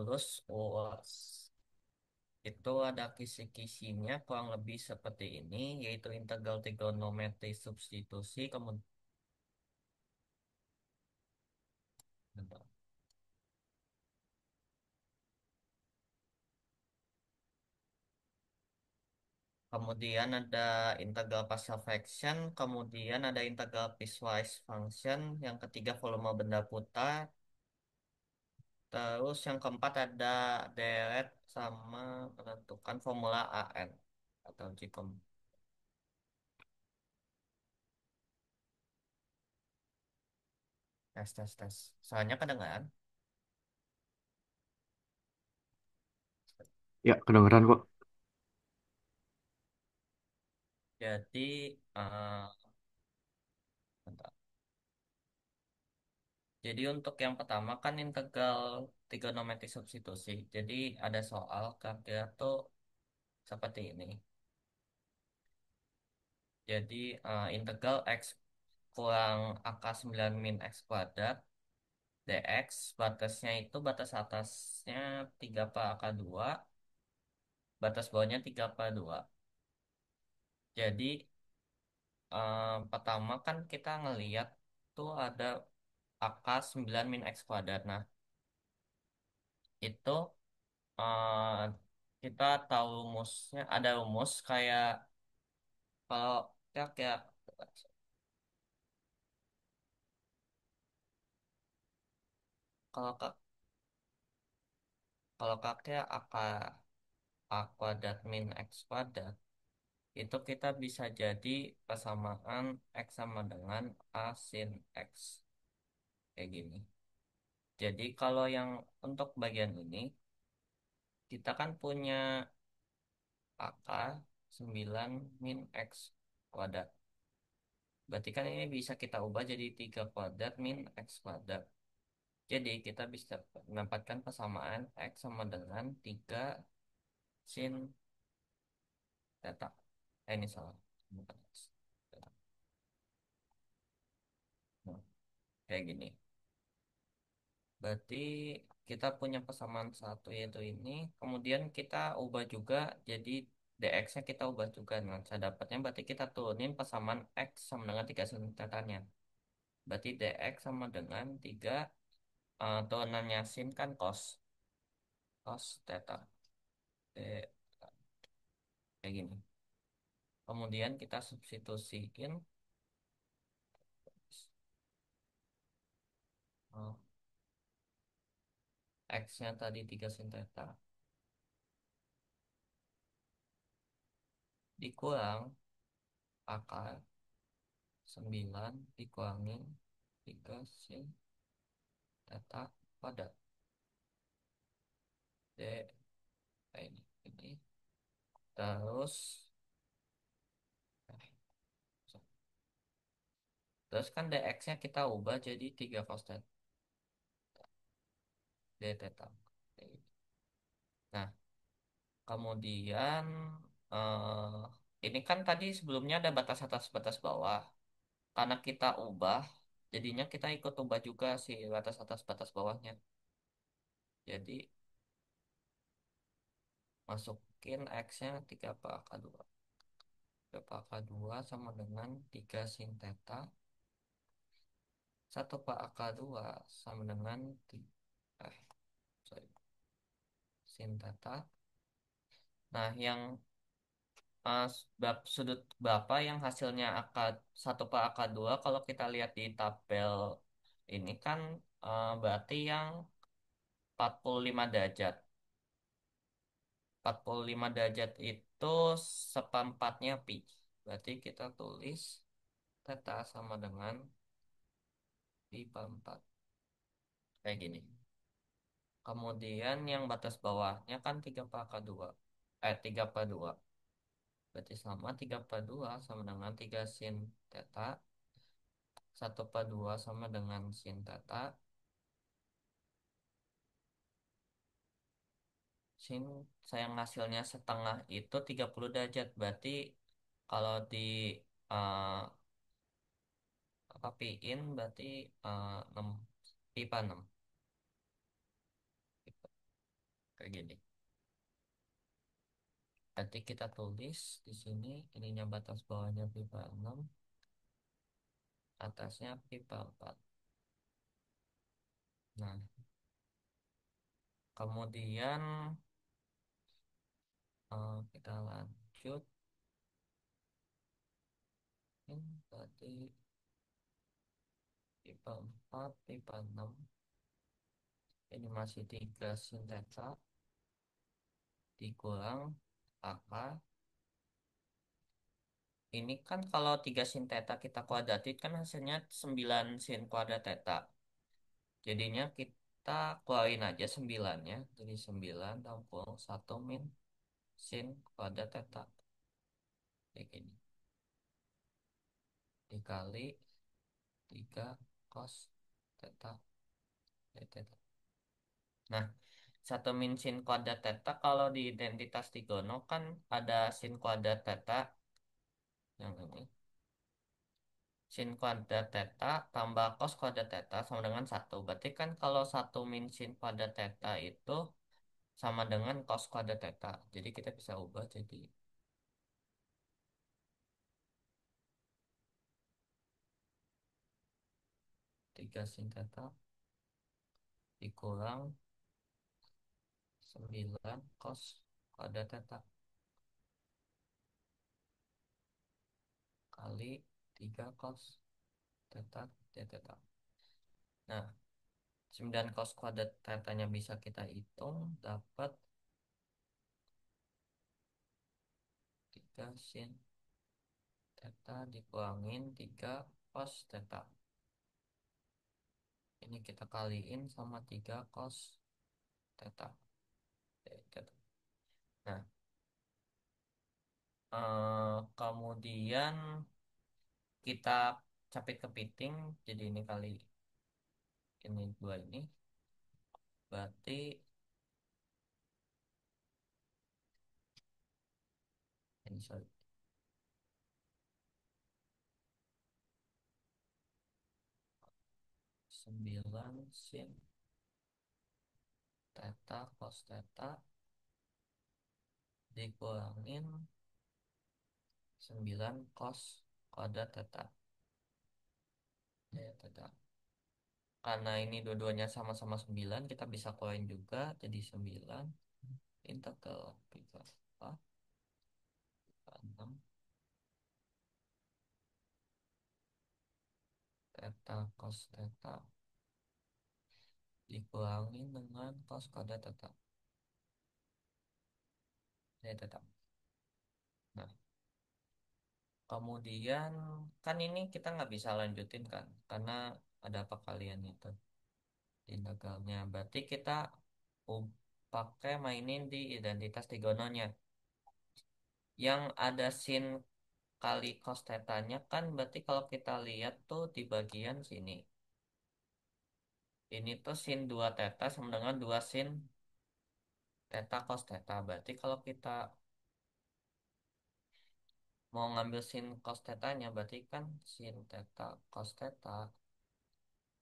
lulus UAS. Itu ada kisi-kisinya kurang lebih seperti ini, yaitu integral trigonometri substitusi, kemudian ada integral partial fraction, kemudian ada integral piecewise function, yang ketiga volume benda putar, terus yang keempat ada deret sama menentukan formula AN atau Gcom. Tes tes tes. Soalnya kedengaran. Ya, kedengeran kok. Jadi bentar. Jadi untuk yang pertama kan integral trigonometri substitusi. Jadi ada soal kira-kira tuh seperti ini. Jadi integral x kurang akar 9 min x kuadrat dx, batasnya itu batas atasnya 3 per akar 2, batas bawahnya 3 per 2. Jadi pertama kan kita ngeliat tuh ada akar 9 min x kuadrat. Nah, itu eh, kita tahu rumusnya, ada rumus kayak kalau kayak kalau kak kalau kakek akar a kuadrat min x kuadrat, itu kita bisa jadi persamaan x sama dengan a sin x kayak gini. Jadi kalau yang untuk bagian ini kita kan punya akar 9 min x kuadrat. Berarti kan ini bisa kita ubah jadi 3 kuadrat min x kuadrat. Jadi kita bisa mendapatkan persamaan x sama dengan 3 sin theta. Ini salah. Bukan x. Theta. Nah, kayak gini. Berarti kita punya persamaan satu yaitu ini. Kemudian kita ubah juga jadi dx-nya kita ubah juga. Nah, saya dapatnya berarti kita turunin persamaan x sama dengan 3 sin theta-nya. Berarti dx sama dengan 3 turunannya sin kan cos theta. D- Kayak gini. Kemudian kita substitusiin eh, x-nya tadi 3 sin theta dikurang akar 9 dikurangi 3 sin theta pada D ini. Terus terus kan dx-nya kita ubah jadi 3 cos theta d theta. Nah, kemudian eh, ini kan tadi sebelumnya ada batas atas batas bawah. Karena kita ubah, jadinya kita ikut ubah juga si batas atas batas bawahnya. Jadi masukin x-nya 3 per akar 2. 3 per akar 2 sama dengan 3 sin theta. 1 per akar 2 sama dengan eh, sorry, sin theta. Nah, yang sudut berapa yang hasilnya akar 1 per akar 2 kalau kita lihat di tabel ini kan berarti yang 45 derajat. 45 derajat itu seperempatnya pi. Berarti kita tulis theta sama dengan pi per 4. Kayak gini. Kemudian yang batas bawahnya kan 3 per akar 2. 3 per 2. Berarti sama 3 per 2 sama dengan 3 sin theta. 1 per 2 sama dengan sin theta. Sin sayang hasilnya setengah itu 30 derajat. Berarti kalau di eh, apa pi-in berarti 6 pi per 6. kayak gini. Nanti kita tulis di sini ininya batas bawahnya pipa 6, atasnya pipa 4. Nah, kemudian kita lanjut. Ini tadi pipa 4, pipa 6. Ini masih 3 sin theta dikurang AK. Ini kan kalau 3 sin theta kita kuadratin kan hasilnya 9 sin kuadrat theta. Jadinya kita keluarin aja 9-nya. Jadi 9 tambah 1 min sin kuadrat theta. Kayak gini. Dikali 3 cos theta. Theta. Nah, 1 min sin kuadrat theta kalau di identitas trigono kan ada sin kuadrat theta yang ini. Sin kuadrat theta tambah cos kuadrat theta sama dengan 1. Berarti kan kalau 1 min sin kuadrat theta itu sama dengan cos kuadrat theta. Jadi kita bisa ubah jadi 3 sin theta dikurang 9 cos kuadrat theta kali 3 cos theta d theta. Nah, 9 cos kuadrat tetanya bisa kita hitung dapat 3 sin theta dikurangin 3 cos theta. Ini kita kaliin sama 3 cos theta. Theta. Nah, kemudian kita capit kepiting jadi ini kali ini dua ini berarti ini sorry 9 sin theta cos theta dikurangin 9 cos kuadrat theta. Ya, theta. Karena ini dua-duanya sama-sama 9 kita bisa keluarin juga jadi 9 integral pipa 4 6 theta cos theta dikurangi dengan cos kuadrat theta. Ya, theta. Nah, kemudian kan ini kita nggak bisa lanjutin kan karena ada perkalian itu di integralnya. Berarti kita pakai mainin di identitas trigononya. Yang ada sin kali cos tetanya kan berarti kalau kita lihat tuh di bagian sini. Ini tuh sin 2 theta sama dengan 2 sin theta cos theta. Berarti kalau kita mau ngambil sin cos tetanya berarti kan sin theta cos theta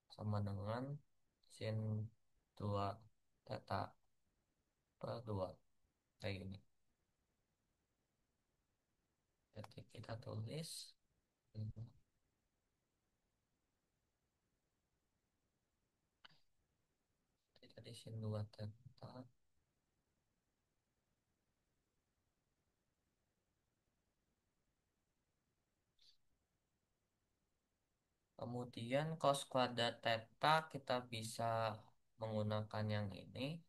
sama dengan sin 2 theta per 2 kayak gini. Jadi kita tulis ini tadi sin 2 theta. Kemudian cos kuadrat theta kita bisa menggunakan yang ini.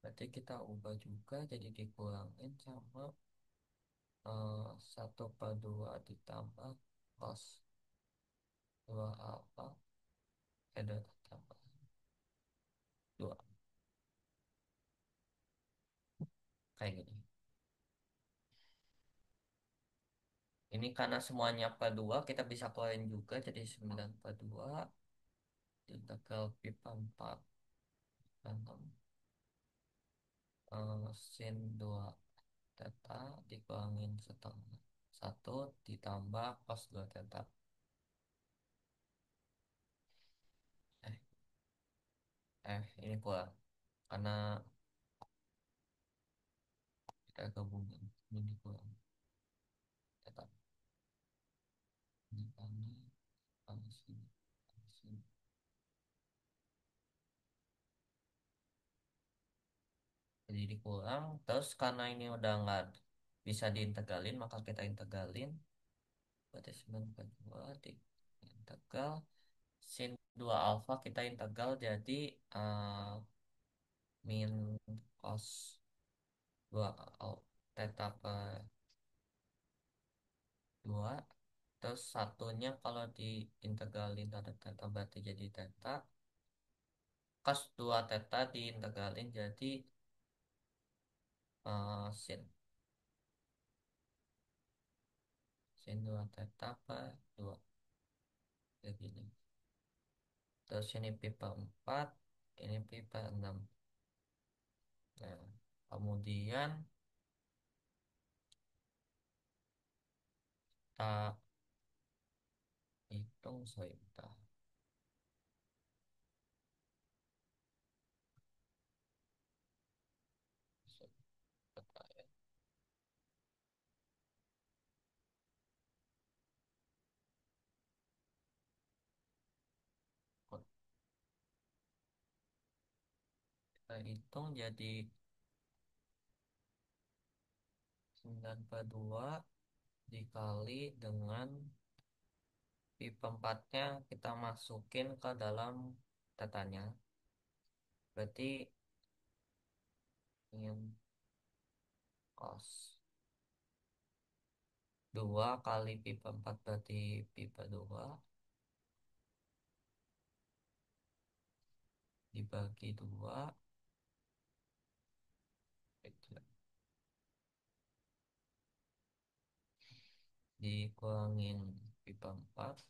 Berarti kita ubah juga jadi dikurangin sama 1/2 ditambah cos 2 alfa ditambah 2 kayak gini. Ini karena semuanya per 2 kita bisa keluarin juga jadi 9/2 integral pipa 4 6 sin 2 theta dikurangin setengah 1 ditambah cos 2 theta. Eh, ini kurang karena kita gabungin ini kurang tetap ini panas ini panas ini. Jadi dikurang terus karena ini udah nggak bisa diintegralin maka kita integralin berarti 9/2 di integral sin 2 alfa kita integral jadi min cos 2 theta per 2 terus satunya kalau diintegralin ada theta berarti jadi theta cos 2 theta diintegralin jadi sin sin 2 theta per 2 kayak gini terus ini pi per 4 ini pi per 6. Nah kemudian kita hitung sebentar. Sebentar ya. Kita hitung jadi 9/2 dikali dengan pi per 4-nya kita masukin ke dalam tetanya. Berarti min cos 2 kali pi per 4 berarti pi per 2 dibagi 2 dikurangin pi per 4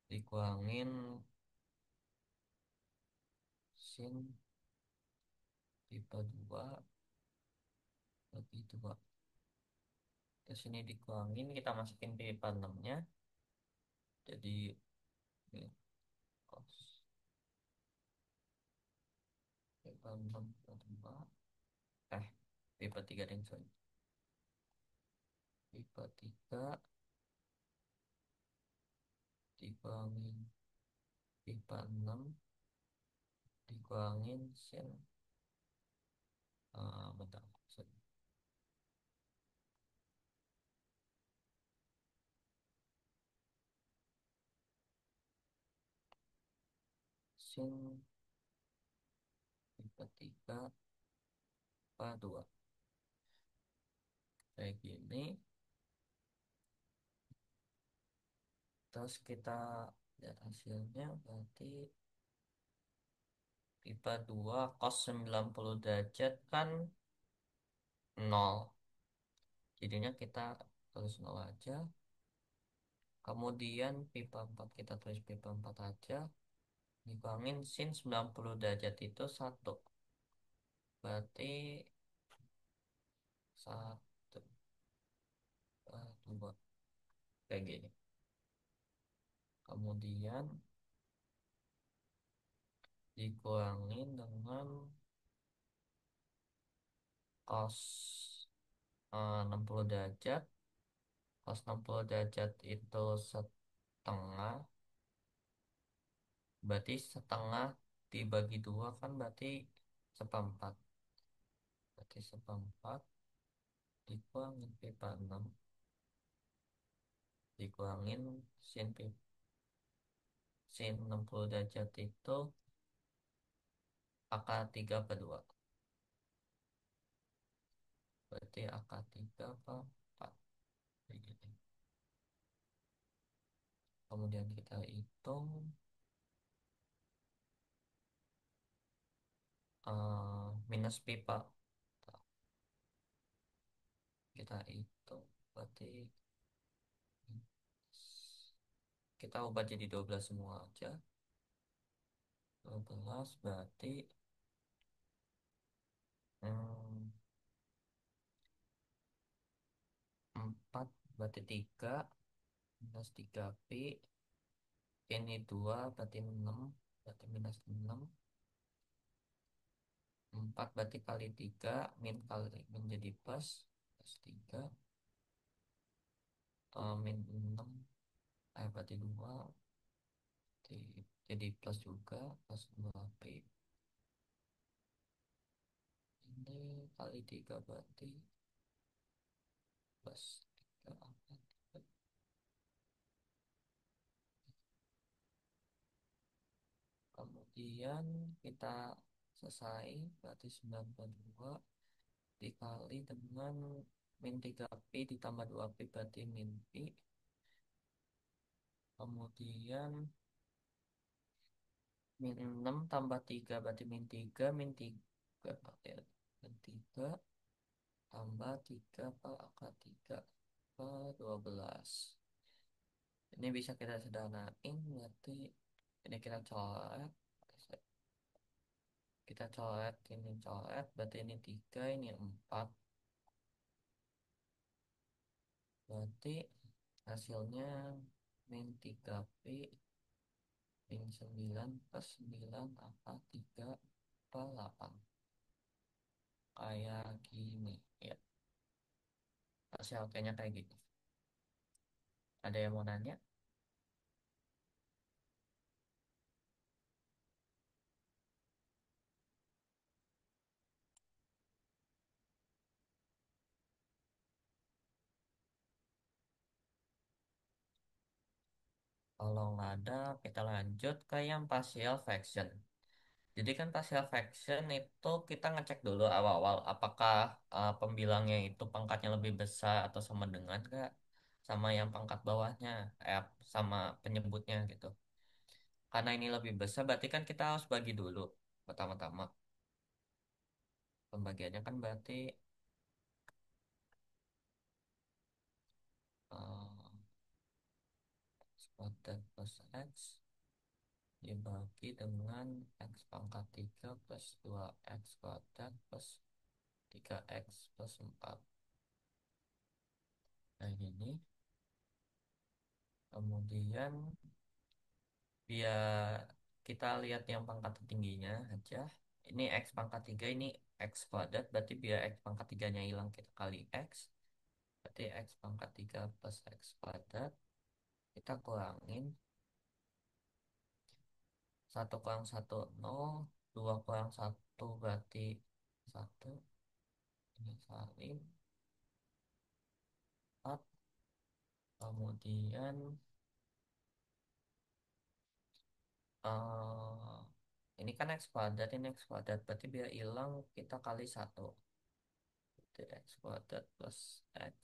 dikurangin sin pi per 2 bagi 2 terus ini dikurangin kita masukin pi per 6 nya jadi min cos pi per 6 per 2 pi per 3 deh sorry pi per 3 dikurangin pi per 6 dikurangin sin bentar sorry. Sin pi per 3 per 2 kayak gini terus kita lihat hasilnya berarti pi per 2 cos 90 derajat kan 0 jadinya kita tulis 0 aja kemudian pi per 4 kita tulis pi per 4 aja dikurangin sin 90 derajat itu 1 berarti 1/2 kayak gini kemudian dikurangin dengan cos 60 derajat cos 60 derajat itu setengah berarti setengah dibagi 2 kan berarti seperempat berarti seperempat dikurangin pi per 6 dikurangin sin pi sin 60 derajat itu akar 3 per 2 berarti akar 3 per 4 kayak gini. Kemudian kita hitung minus pi per kita hitung berarti kita ubah jadi 12 semua aja 12 berarti 4 berarti 3 minus 3 pi ini 2 berarti 6 berarti minus 6. 4 berarti kali 3 min kali menjadi plus. Plus 3 min 6 berarti 2 jadi plus juga plus 2p. Ini kali 3 berarti plus 3 apa 3. Kemudian kita selesai berarti 92 dikali dengan min 3p ditambah 2p berarti min p. Kemudian min 6 tambah 3 berarti min 3 min 3 ya. Min 3 tambah 3 per akar 3 per 12. Ini bisa kita sederhanain berarti ini kita coret. Kita coret ini coret berarti ini 3 ini 4. Berarti hasilnya min 3p min 9 plus 9 apa 3 per 8. Kayak gini ya. Hasil oke-nya kayak gitu. Ada yang mau nanya? Kalau nggak ada, kita lanjut ke yang partial fraction. Jadi kan partial fraction itu kita ngecek dulu awal-awal apakah pembilangnya itu pangkatnya lebih besar atau sama dengan nggak sama yang pangkat bawahnya, sama penyebutnya gitu. Karena ini lebih besar, berarti kan kita harus bagi dulu pertama-tama. Pembagiannya kan berarti eh, x kuadrat plus x dibagi dengan x pangkat 3 plus 2x kuadrat plus 3x plus 4. Nah gini. Kemudian biar kita lihat yang pangkat tingginya aja. Ini x pangkat 3 ini x kuadrat. Berarti biar x pangkat 3-nya hilang kita kali x. Berarti x pangkat 3 plus x kuadrat. Kita kurangin. Satu kurang satu nol, 2 kurang satu berarti satu. Ini salin 4. Kemudian eh ini kan x kuadrat, ini x kuadrat. Berarti biar hilang kita kali satu. Berarti x kuadrat plus x.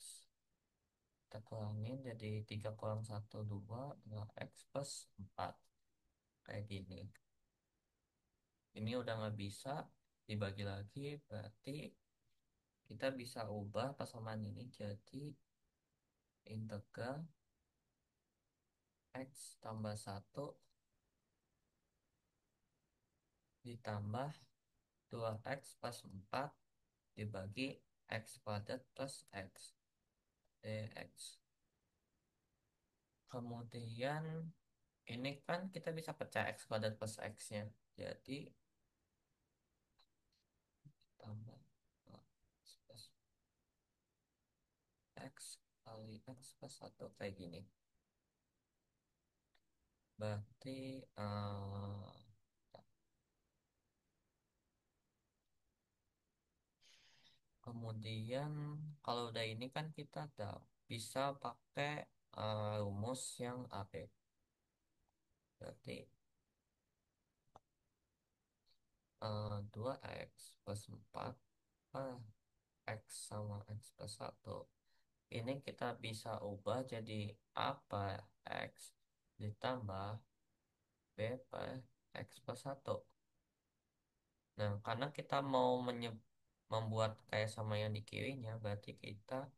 Kita kurangin jadi 3 kurang satu 2 x plus 4. Kayak gini. Ini udah nggak bisa dibagi lagi. Berarti kita bisa ubah persamaan ini jadi integral x tambah satu ditambah 2x plus 4 dibagi x kuadrat plus x dx. Kemudian ini kan kita bisa pecah x kuadrat plus x-nya. Jadi tambah x plus x kali x plus 1 kayak gini. Berarti kemudian kalau udah ini kan kita udah bisa pakai rumus yang AB. Berarti 2x plus 4 ah, x sama x plus 1. Ini kita bisa ubah jadi apa x ditambah b per x plus 1. Nah, karena kita mau membuat kayak sama yang di kirinya, berarti kita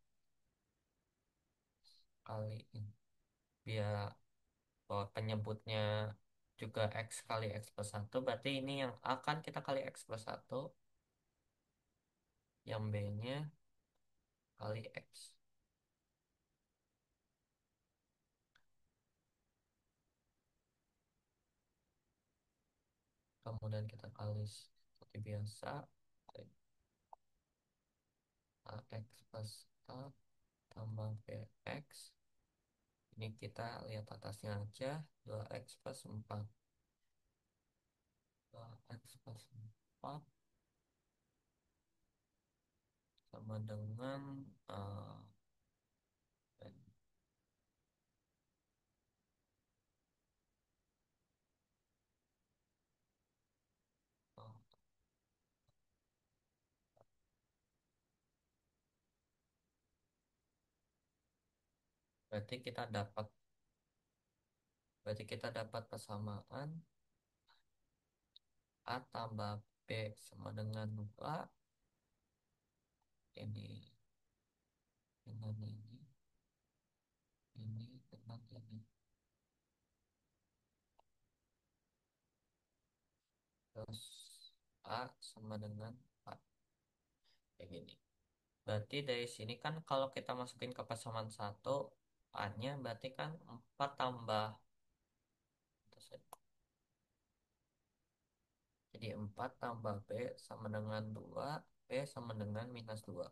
kaliin biar penyebutnya juga x kali x plus 1, berarti ini yang akan kita kali x plus 1, yang b-nya kali x. kemudian kita kali seperti biasa, AX plus A tambah BX. Ini kita lihat atasnya aja, 2X plus 4. 2X plus 4 sama dengan berarti kita dapat berarti kita dapat persamaan A tambah B sama dengan 2. Ini dengan ini dengan ini. Terus A sama dengan A. Kayak gini. Berarti dari sini kan kalau kita masukin ke persamaan satu, A-nya berarti kan 4 tambah. Jadi 4 tambah B sama dengan 2. B sama dengan minus 2.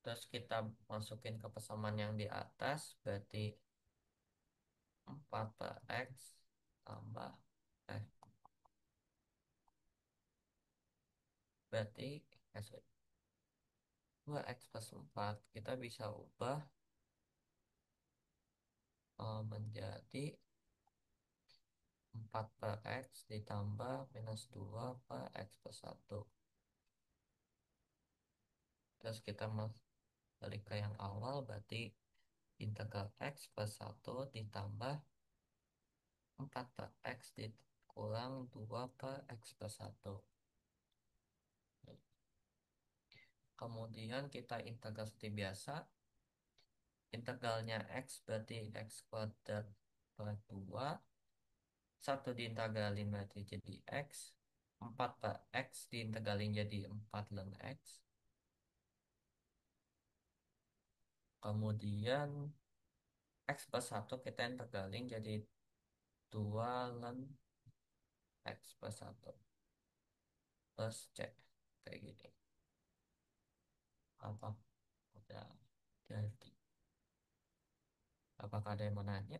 Terus kita masukin ke persamaan yang di atas, berarti 4 per X tambah eh berarti sorry, 2X plus 4 kita bisa ubah menjadi 4 per X ditambah minus 2 per X plus 1. Terus kita balik ke yang awal, berarti integral X plus 1 ditambah 4 per X dikurang 2 per X plus 1. Kemudian kita integral seperti biasa. Integralnya X berarti X kuadrat per 2. 1 diintegralin berarti jadi X. 4 per X diintegralin jadi 4 ln X. Kemudian X plus 1 kita integralin jadi 2 ln X plus 1 plus C. Kayak gini. Apa? Udah jadi. Apakah ada yang mau nanya?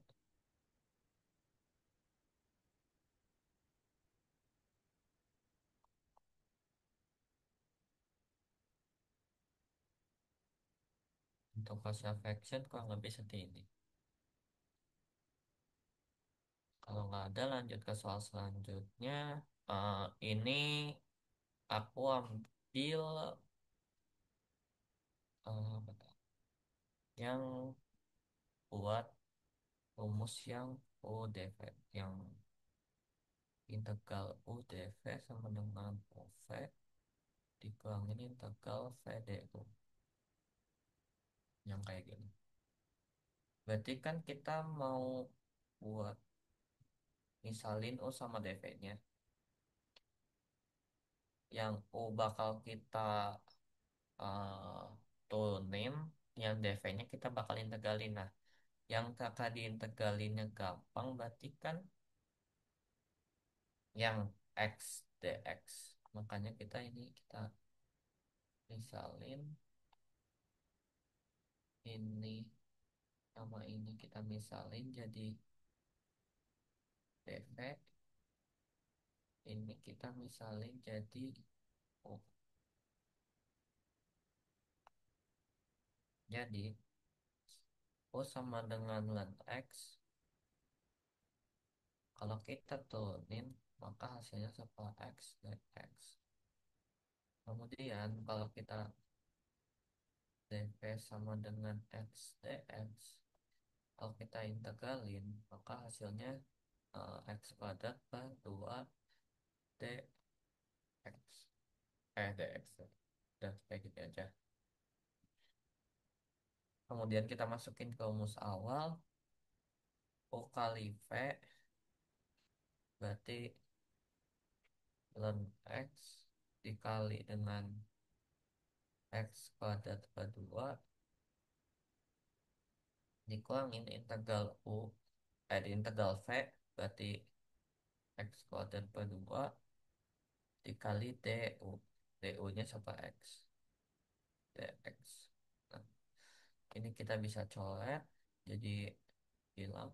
Untuk partial fraction kurang lebih seperti ini. Kalau nggak ada, lanjut ke soal selanjutnya. Ini aku ambil apa tuh? Yang buat rumus yang UDV, yang integral UDV sama dengan OV dikurangin integral VDU, yang kayak gini. Berarti kan kita mau buat misalin U sama DV-nya. Yang U bakal kita eh, turunin, yang DV-nya kita bakal integralin. Nah, yang kakak diintegralinnya gampang berarti kan yang X dx. Makanya kita misalin ini sama ini kita misalin jadi dv. Ini kita misalin jadi U. Jadi U sama dengan ln X. Kalau kita turunin maka hasilnya sama X dx. Kemudian kalau kita dv sama dengan X dx, kalau kita integralin maka hasilnya X kuadrat per 2 dx. Dx. Udah kayak gitu aja. Kemudian kita masukin ke rumus awal. U kali V berarti ln X dikali dengan X kuadrat per 2 dikurangin integral U, integral V berarti X kuadrat per 2 dikali DU. DU-nya sama X. DX. Nah, ini kita bisa coret. Jadi bilang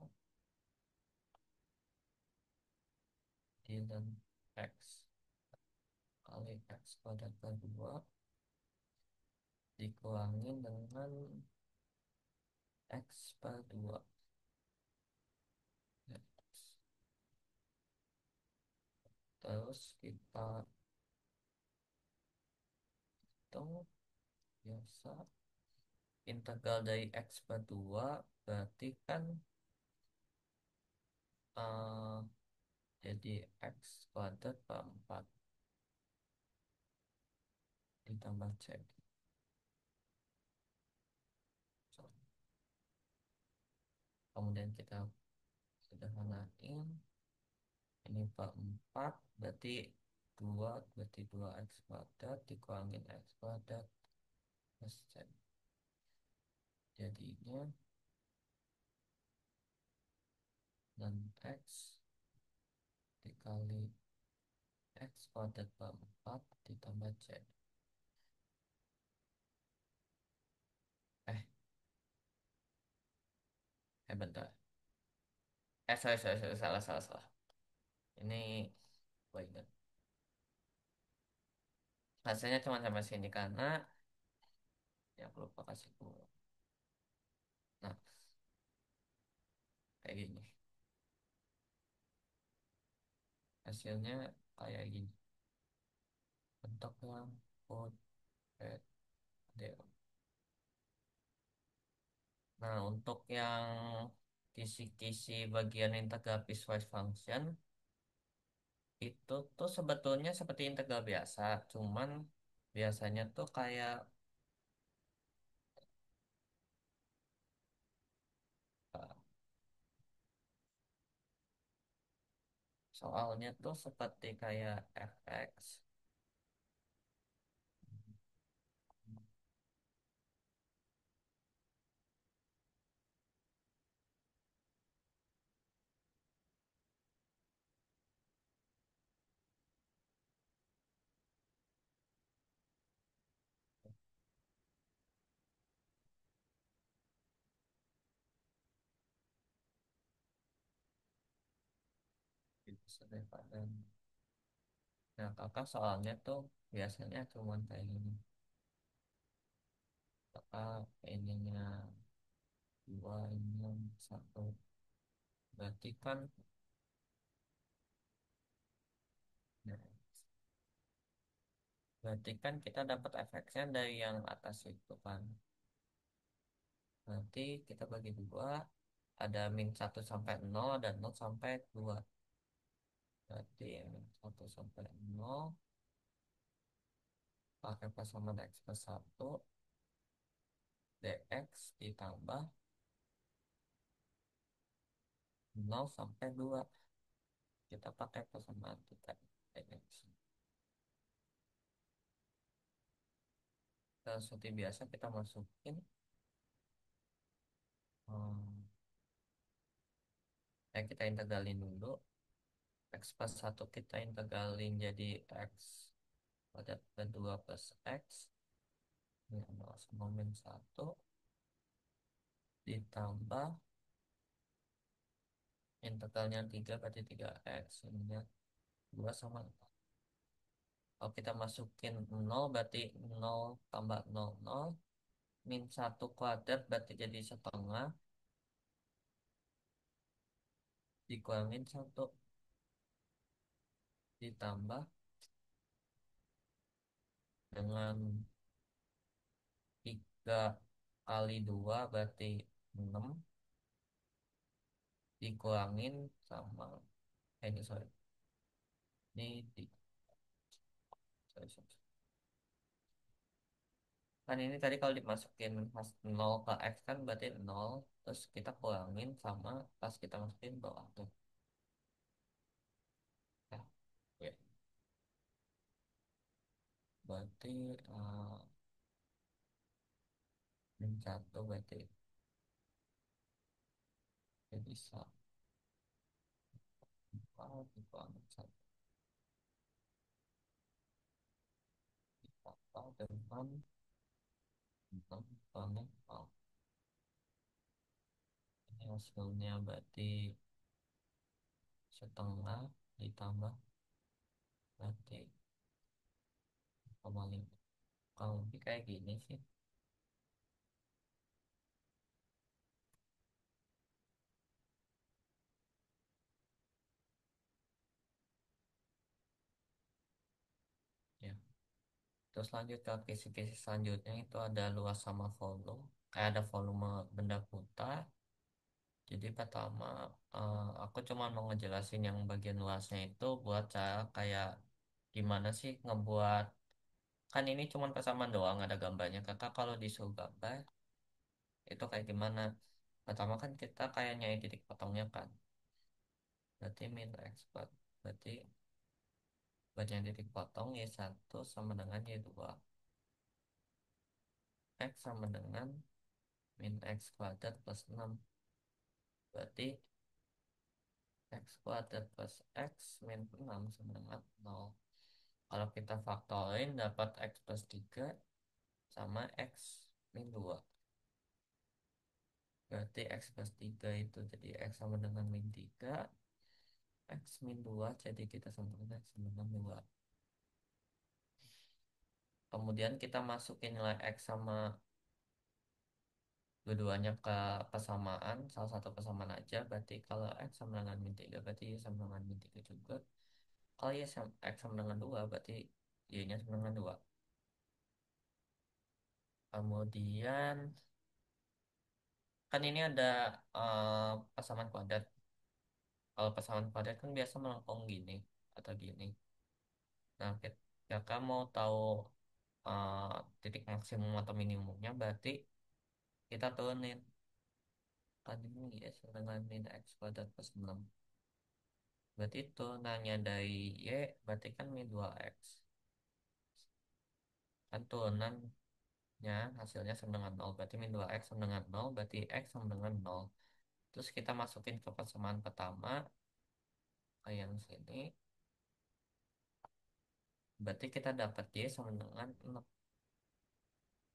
ln X kali X kuadrat per 2 dikurangin dengan X per 2. Terus kita hitung biasa integral dari X per 2 berarti kan eh, jadi X kuadrat per 4 ditambah C. So, kemudian kita sederhanain ini per 4 berarti 2 berarti 2x kuadrat dikurangin x kuadrat plus c. Jadinya 6x dikali x kuadrat per 4 ditambah c. Eh, bentar. Sorry, salah. Ini gue ingat. Hasilnya cuma sampai sini karena ya aku lupa kasih gua. Nah, kayak gini. Hasilnya kayak gini. Bentuk yang code red del. Nah, untuk yang kisi-kisi bagian integral piecewise function itu tuh sebetulnya seperti integral biasa, cuman biasanya tuh kayak eh, soalnya tuh seperti kayak fx gitu daripada. Nah, kakak soalnya tuh biasanya cuman kayak gini. Kakak ininya dua ini satu. Berarti kan nah, berarti kan kita dapat efeknya dari yang atas itu kan. Nanti kita bagi dua, ada min satu sampai nol dan nol sampai 2. Berarti min satu sampai nol pakai pasangan x plus 1 dx ditambah nol sampai 2. Kita pakai pasangan kita dx. Dan seperti biasa kita masukin hmm, kita integralin dulu. X plus 1 kita integralin jadi x pada kedua plus x. Ini adalah sama min 1 ditambah integralnya 3 berarti 3x. Ininya 2 sama 4. Kalau kita masukin 0 berarti 0 tambah 0 0. Min 1 kuadrat berarti jadi setengah. Dikurangin 1 ditambah dengan 3 kali 2 berarti 6. Dikurangin sama ini sorry. Ini sorry. Kan ini tadi kalau dimasukin pas 0 ke X kan berarti 0. Terus kita kurangin sama pas kita masukin bawah tuh. Ya, oke. Berarti min 1 berarti ya bisa dikurangi satu ditambah dengan 6 dikurangi nol. Ini hasilnya berarti setengah ditambah berarti 0,5. Kalau lebih kayak gini sih. Ya. Terus lanjut ke kisi-kisi selanjutnya itu ada luas sama volume. Kayak ada volume benda putar. Jadi pertama aku cuma mau ngejelasin yang bagian luasnya itu buat cara kayak gimana sih ngebuat, kan ini cuma persamaan doang ada gambarnya. Kakak kalau disuruh gambar itu kayak gimana? Pertama kan kita kayak nyari titik potongnya kan. Berarti min x bar. Berarti buat yang titik potong y1 sama dengan y2. X sama dengan min x kuadrat plus 6. Berarti x kuadrat plus x min 6 sama dengan 0. Kalau kita faktorin dapat x plus 3 sama x min 2. Berarti x plus 3 itu jadi x sama dengan min 3. X min 2 jadi kita sama dengan x sama dengan 2. Kemudian kita masukin nilai x sama dua-duanya ke persamaan, salah satu persamaan aja. Berarti kalau x sama dengan min 3 berarti y sama dengan min 3 juga. Kalau x sama dengan 2 berarti y-nya sama dengan 2. Kemudian kan ini ada persamaan kuadrat. Kalau persamaan kuadrat kan biasa melengkung gini atau gini. Nah, kakak mau tahu eh, titik maksimum atau minimumnya, berarti kita turunin. Kan ini ya sama dengan min x kuadrat plus 6. Berarti turunannya dari y berarti kan min 2x. Kan turunannya hasilnya sama dengan 0. Berarti min 2x sama dengan 0. Berarti x sama dengan 0. Terus kita masukin ke persamaan pertama ke yang sini. Berarti kita dapat y sama dengan 6.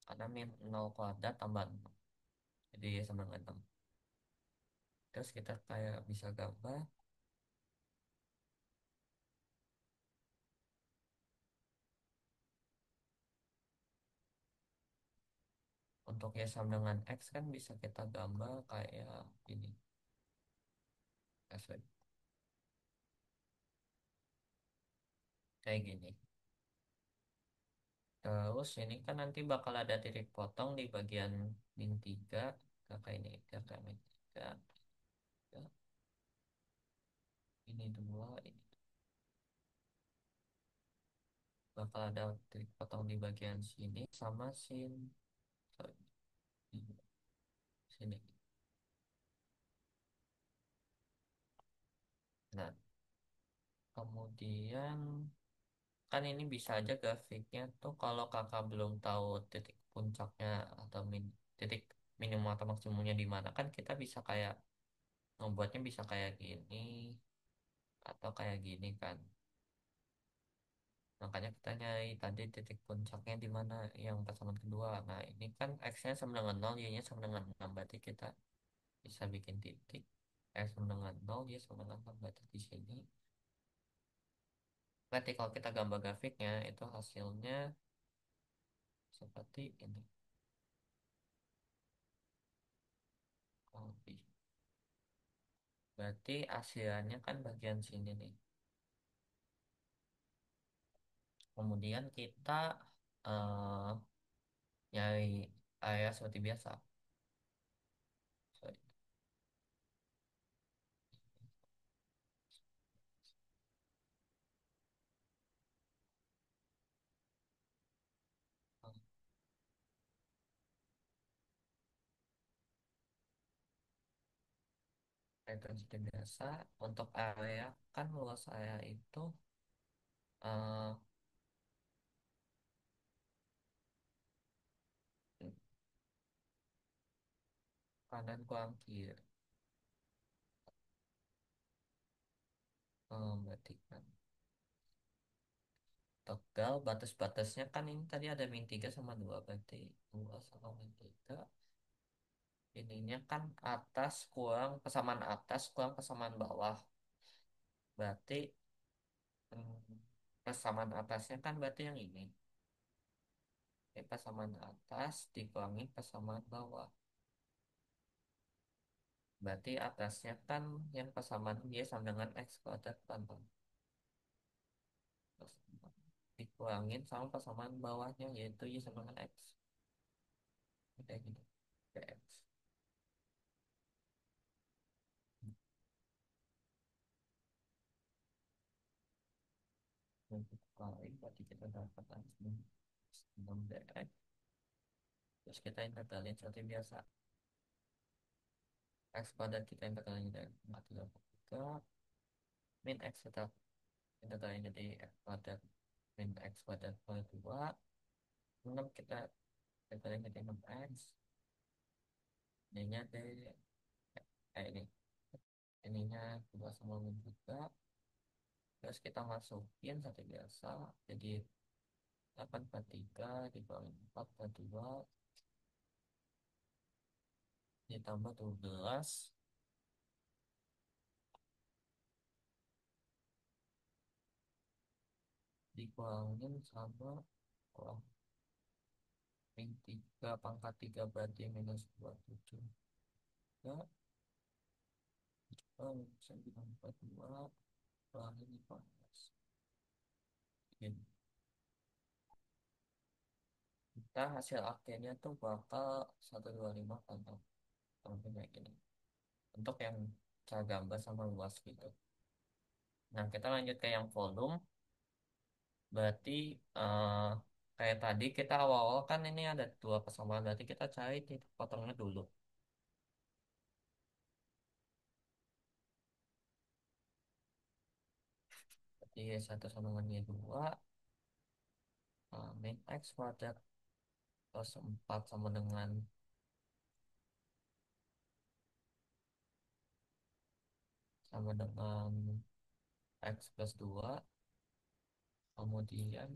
Karena min 0 kuadrat tambah 6. Jadi y sama dengan 6. Terus kita kayak bisa gambar untuk y sama dengan x kan bisa kita gambar kayak ini. Sorry. Kayak gini. Terus ini kan nanti bakal ada titik potong di bagian min 3. Kakak ini kakak min 3. Ya, ini 2. Ini bakal ada titik potong di bagian sini sama sin. Sorry, di sini. Nah, kemudian kan ini bisa aja grafiknya tuh kalau kakak belum tahu titik puncaknya atau titik minimum atau maksimumnya di mana, kan kita bisa kayak ngebuatnya bisa kayak gini atau kayak gini kan. Makanya kita nyari tadi titik puncaknya di mana yang pasangan kedua. Nah, ini kan x-nya sama dengan 0, y-nya sama dengan 6. Berarti kita bisa bikin titik x sama dengan 0, y sama dengan 6. Berarti di sini. Berarti kalau kita gambar grafiknya itu hasilnya seperti ini. Lebih. Berarti hasilnya kan bagian sini nih. Kemudian kita eh, nyari area seperti biasa. Sorry. Area seperti biasa. Untuk area kan luas area itu eh, kanan kurang kiri. Berarti kan Tegal batas-batasnya kan ini tadi ada min 3 sama 2 berarti 2 sama min 3 ininya kan atas kurang persamaan atas kurang persamaan bawah berarti persamaan atasnya kan berarti yang ini persamaan atas dikurangi persamaan bawah berarti atasnya kan yang persamaan dia sama dengan x kuadrat kan Bang? Terus dikurangin sama persamaan bawahnya yaitu y sama dengan x kayak gitu dx dan kita kali berarti kita dapat langsung 6 dx terus kita integralin seperti biasa x kuadrat kita integralin dari 433 min x tetap integralin jadi x kuadrat min x kuadrat per 2 6 kita integralin jadi 6x ininya dari ini ininya 2 sama min 3 terus kita masukin seperti biasa jadi 8 per 3 dibagi 4 per 2 ditambah 12 dikurangin sama oh, min 3 pangkat 3 berarti minus 27 ya 942 kurangin 15 ini kita hasil akhirnya tuh bakal 125 kan sampai kayak gini untuk yang cara gambar sama luas gitu nah kita lanjut ke yang volume berarti eh, kayak tadi kita awal-awal kan ini ada dua persamaan berarti kita cari titik potongnya dulu berarti satu sama dengan y dua min x kuadrat plus 4 sama dengan x plus 2 kemudian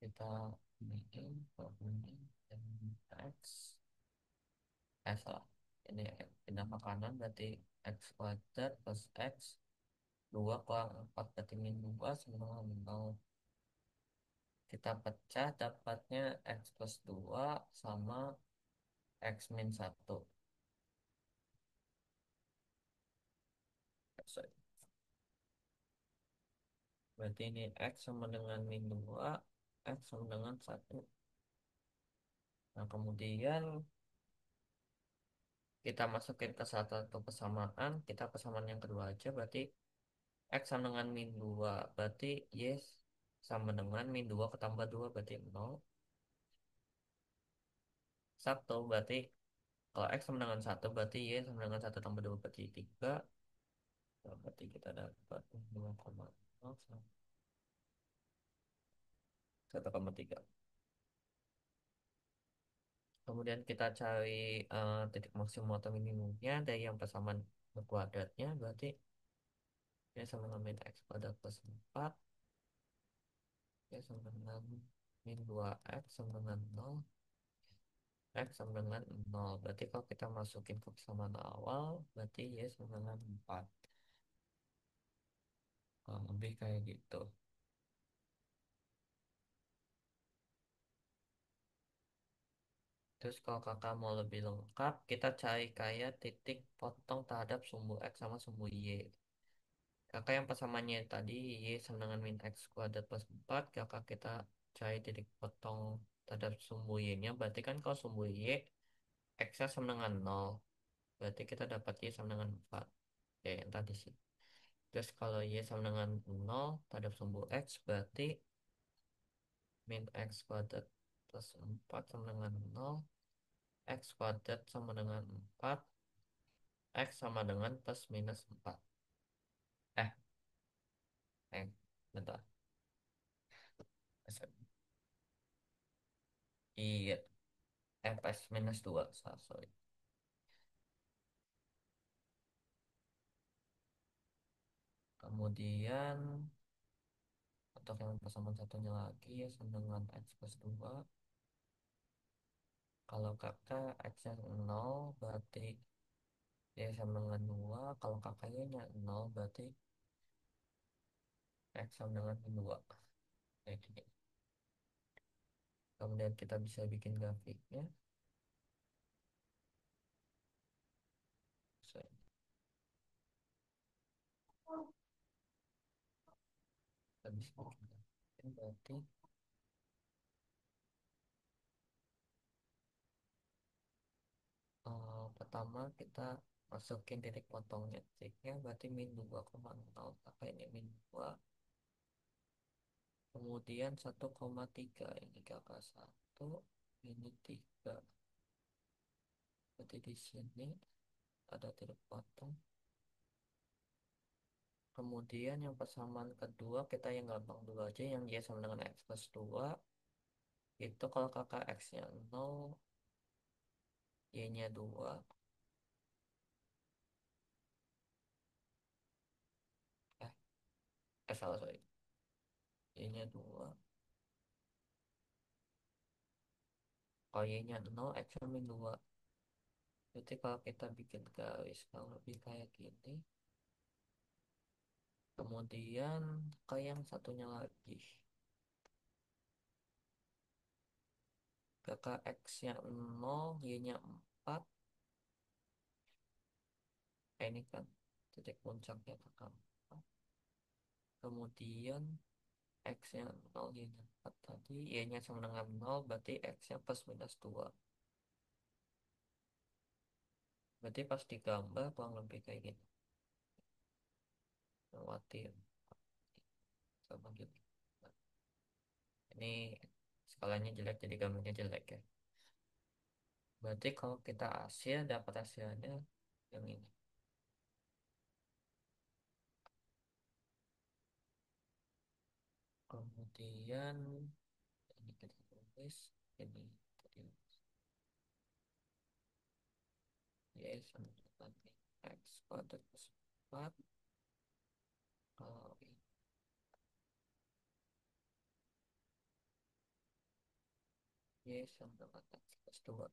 kita bikin ini dan x salah ini pindah ke kanan berarti x kuadrat plus x 2 kurang 4 berarti min 2 sama dengan 0 kita pecah dapatnya x plus 2 sama x min 1 berarti ini x sama dengan min 2 x sama dengan 1 nah kemudian kita masukin ke salah satu persamaan kita persamaan yang kedua aja berarti x sama dengan min 2 berarti yes sama dengan min 2 ketambah 2 berarti 0 1 berarti kalau x sama dengan 1 berarti y sama dengan 1 tambah 2 berarti 3 berarti kita dapat 2,0 sama 1,3 kemudian kita cari titik maksimum atau minimumnya dari yang persamaan berkuadratnya berarti y sama dengan min x kuadrat plus 4 y sama dengan min 2x sama dengan 0 x sama dengan 0 berarti kalau kita masukin ke persamaan awal berarti y sama dengan 4 lebih kayak gitu terus kalau kakak mau lebih lengkap kita cari kayak titik potong terhadap sumbu x sama sumbu y kakak yang persamaannya tadi y sama dengan min x kuadrat plus 4 kakak kita cari titik potong terhadap sumbu y nya berarti kan kalau sumbu y x nya sama dengan 0 berarti kita dapat y sama dengan 4 ya yang tadi sih terus kalau y sama dengan 0 terhadap sumbu x berarti min x kuadrat plus 4 sama dengan 0 x kuadrat sama dengan 4 x sama dengan plus minus 4 eh bentar iya plus minus 2 sorry Kemudian untuk yang pasangan satunya lagi ya sama dengan X plus 2. Kalau kakak X-nya 0 berarti dia sama dengan 2. Kalau kakaknya nya 0 berarti X sama dengan 2. Kayak gini. Kemudian kita bisa bikin grafiknya. So, kita bisa bikin grafiknya berarti pertama kita masukin titik potongnya. Titiknya berarti min 2,0. Kakaknya min 2. Kemudian 1,3 ini kakak 1, ini 3. Berarti di sini ada titik potong. Kemudian yang persamaan kedua kita yang gampang dulu aja, yang Y sama dengan X plus 2. Itu kalau kakak X-nya 0, Y-nya 2. Eh, salah sorry. Y-nya 2. Kalau Y-nya 0, X-nya min 2. Jadi kalau kita bikin garis kalau lebih kayak gini. Kemudian ke yang satunya lagi. Kakak X-nya 0, Y-nya 4. Ini kan titik puncaknya kakak 4. Kemudian X-nya 0, Y-nya 4 tadi. Y-nya sama dengan 0, berarti X-nya plus minus 2. Berarti pas digambar kurang lebih kayak gini. Melewati sama gitu. Nah, ini skalanya jelek jadi gambarnya jelek ya. Berarti kalau kita hasil dapat hasilnya yang ini. Kemudian ini kita tulis ini tadi y sama dengan x kuadrat plus 4. Kalau ini y sama dengan x plus 2.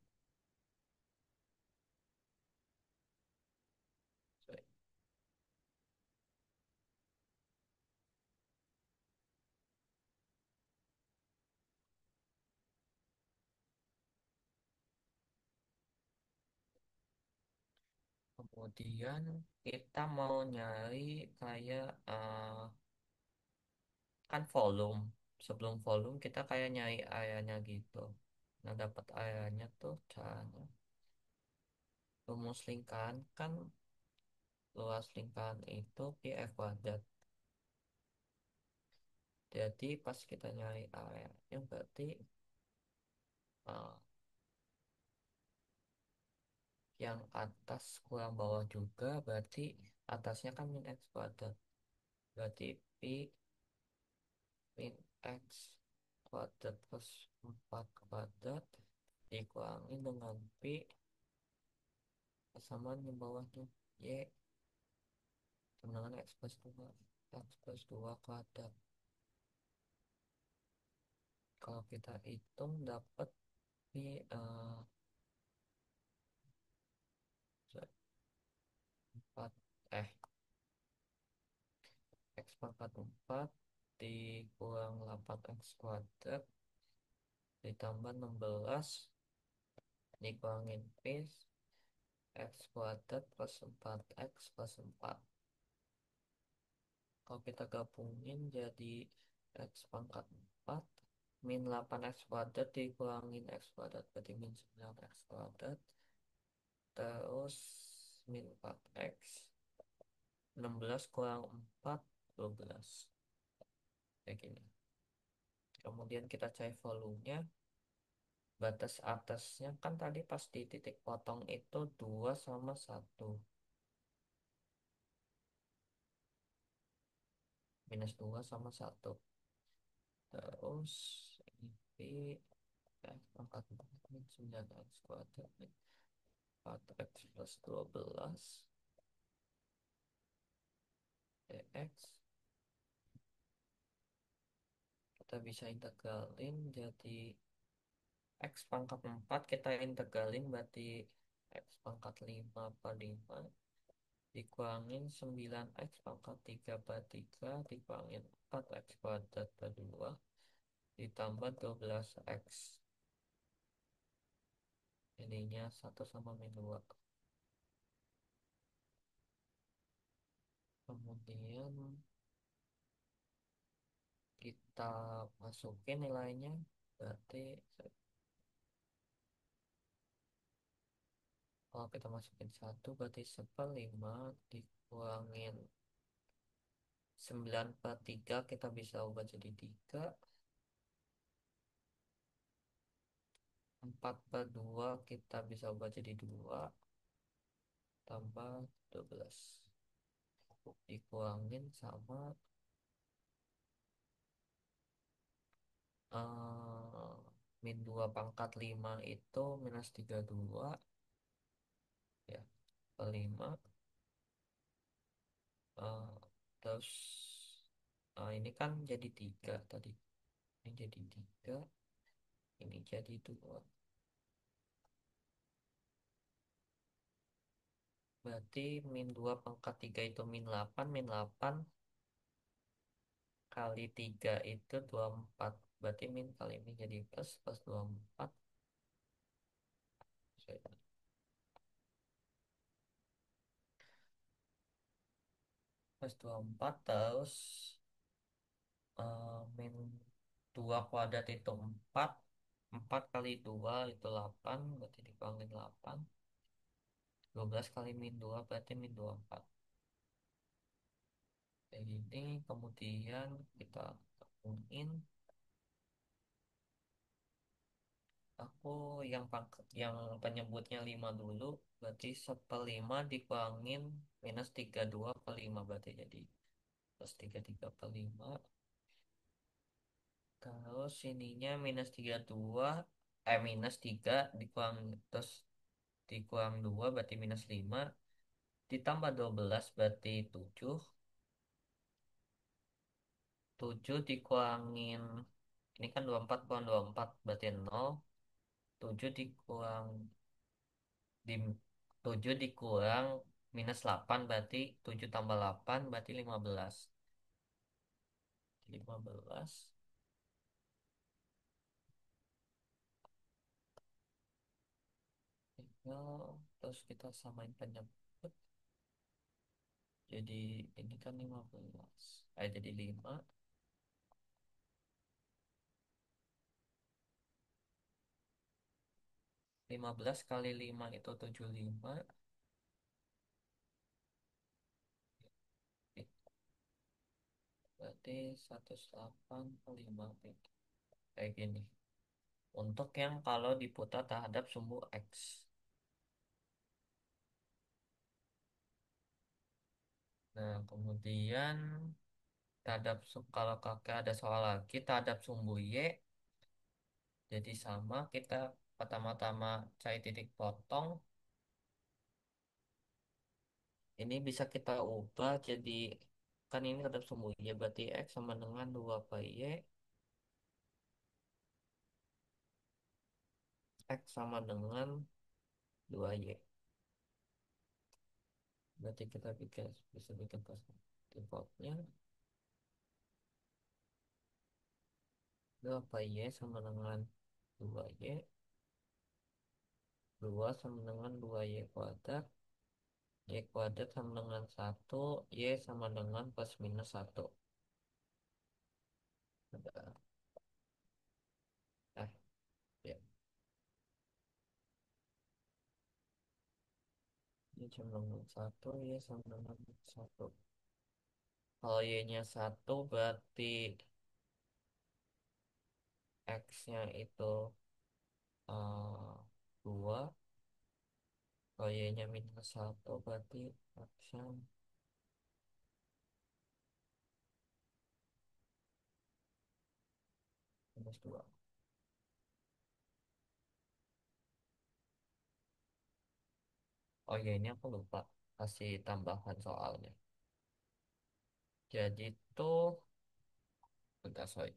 Sorry. Kemudian kita mau nyari kayak kan volume. Sebelum volume kita kayak nyari areanya gitu. Nah, dapat areanya tuh caranya rumus lingkaran kan, luas lingkaran itu pi r kuadrat. Jadi pas kita nyari areanya berarti eh, yang atas kurang bawah juga, berarti atasnya kan min x kuadrat. Berarti pi min x kuadrat plus 4 kuadrat dikurangi dengan pi persamaan yang bawahnya y sama dengan x plus 2. X plus 2 kuadrat. Kalau kita hitung dapat pi 4 x pangkat 4 dikurang 8x kuadrat ditambah 16 dikurangin pi x kuadrat plus 4x plus 4. Kalau kita gabungin jadi x pangkat 4 min 8x kuadrat dikurangin x kuadrat berarti min 9x kuadrat, terus min 4x, 16 kurang 4 12 kayak gini. Kemudian kita cari volumenya. Batas atasnya kan tadi pas di titik potong itu 2 sama 1. Minus 2 sama 1. Terus ini P X pangkat 4 min 9x kuadrat min 4x plus 12 X kita bisa integralin jadi X pangkat 4 kita integralin berarti X pangkat 5 per 5 dikurangin 9X pangkat 3 per 3 dikurangin 4X kuadrat per 2 ditambah 12X jadinya 1 sama min 2. Kemudian kita masukin nilainya berarti kalau kita masukin 1 berarti 1/5 dikurangin 9/3 kita bisa ubah jadi 3. 4/2 kita bisa ubah jadi 2 tambah 12 dikurangin sama eh, -2/5 itu -32 ya per 5 terus ini kan jadi 3 tadi, ini jadi 3, ini jadi 2, berarti -2/3 itu -8, -8 kali 3 itu 24, berarti min kali min jadi plus, plus 24 plus 24 terus min 2 kuadrat itu 4, 4 kali 2 itu 8 berarti dikurangin 8, 12 kali min 2 berarti -24 kayak gini. Kemudian kita temuin aku yang penyebutnya 5 dulu, berarti 1/5 dikurangin -32/5 berarti jadi plus 33/5. Terus ininya -32 -3 dikurang, terus dikurang 2 berarti -5 ditambah 12 berarti 7, 7 dikurangin ini kan 24 kurang 24 berarti 0, 7 dikurang di 7 dikurang -8 berarti 7 tambah 8 berarti 15, 15 tinggal terus kita samain penyebut jadi ini kan 15 jadi 5, 15 kali 5 itu 75, berarti 108/5 gitu. Kayak gini untuk yang kalau diputar terhadap sumbu X. Nah kemudian kalau kakak ada soal lagi terhadap sumbu Y, jadi sama kita pertama-tama cari titik potong. Ini bisa kita ubah jadi, kan ini terhadap sumbu Y berarti X sama dengan 2 per Y, X sama dengan 2Y. Berarti kita bisa bikin pas defaultnya 2 per Y sama dengan 2Y, 2 sama dengan 2Y kuadrat, Y kuadrat sama dengan 1, Y sama dengan plus minus 1. Ada, eh, ya, Y sama dengan 1, Y sama dengan 1. Kalau Y-nya 1 berarti X-nya itu 2. Kalau Y-nya -1 berarti X-nya -2. Oh ya ini aku lupa kasih tambahan soalnya. Jadi tuh, bentar, sorry.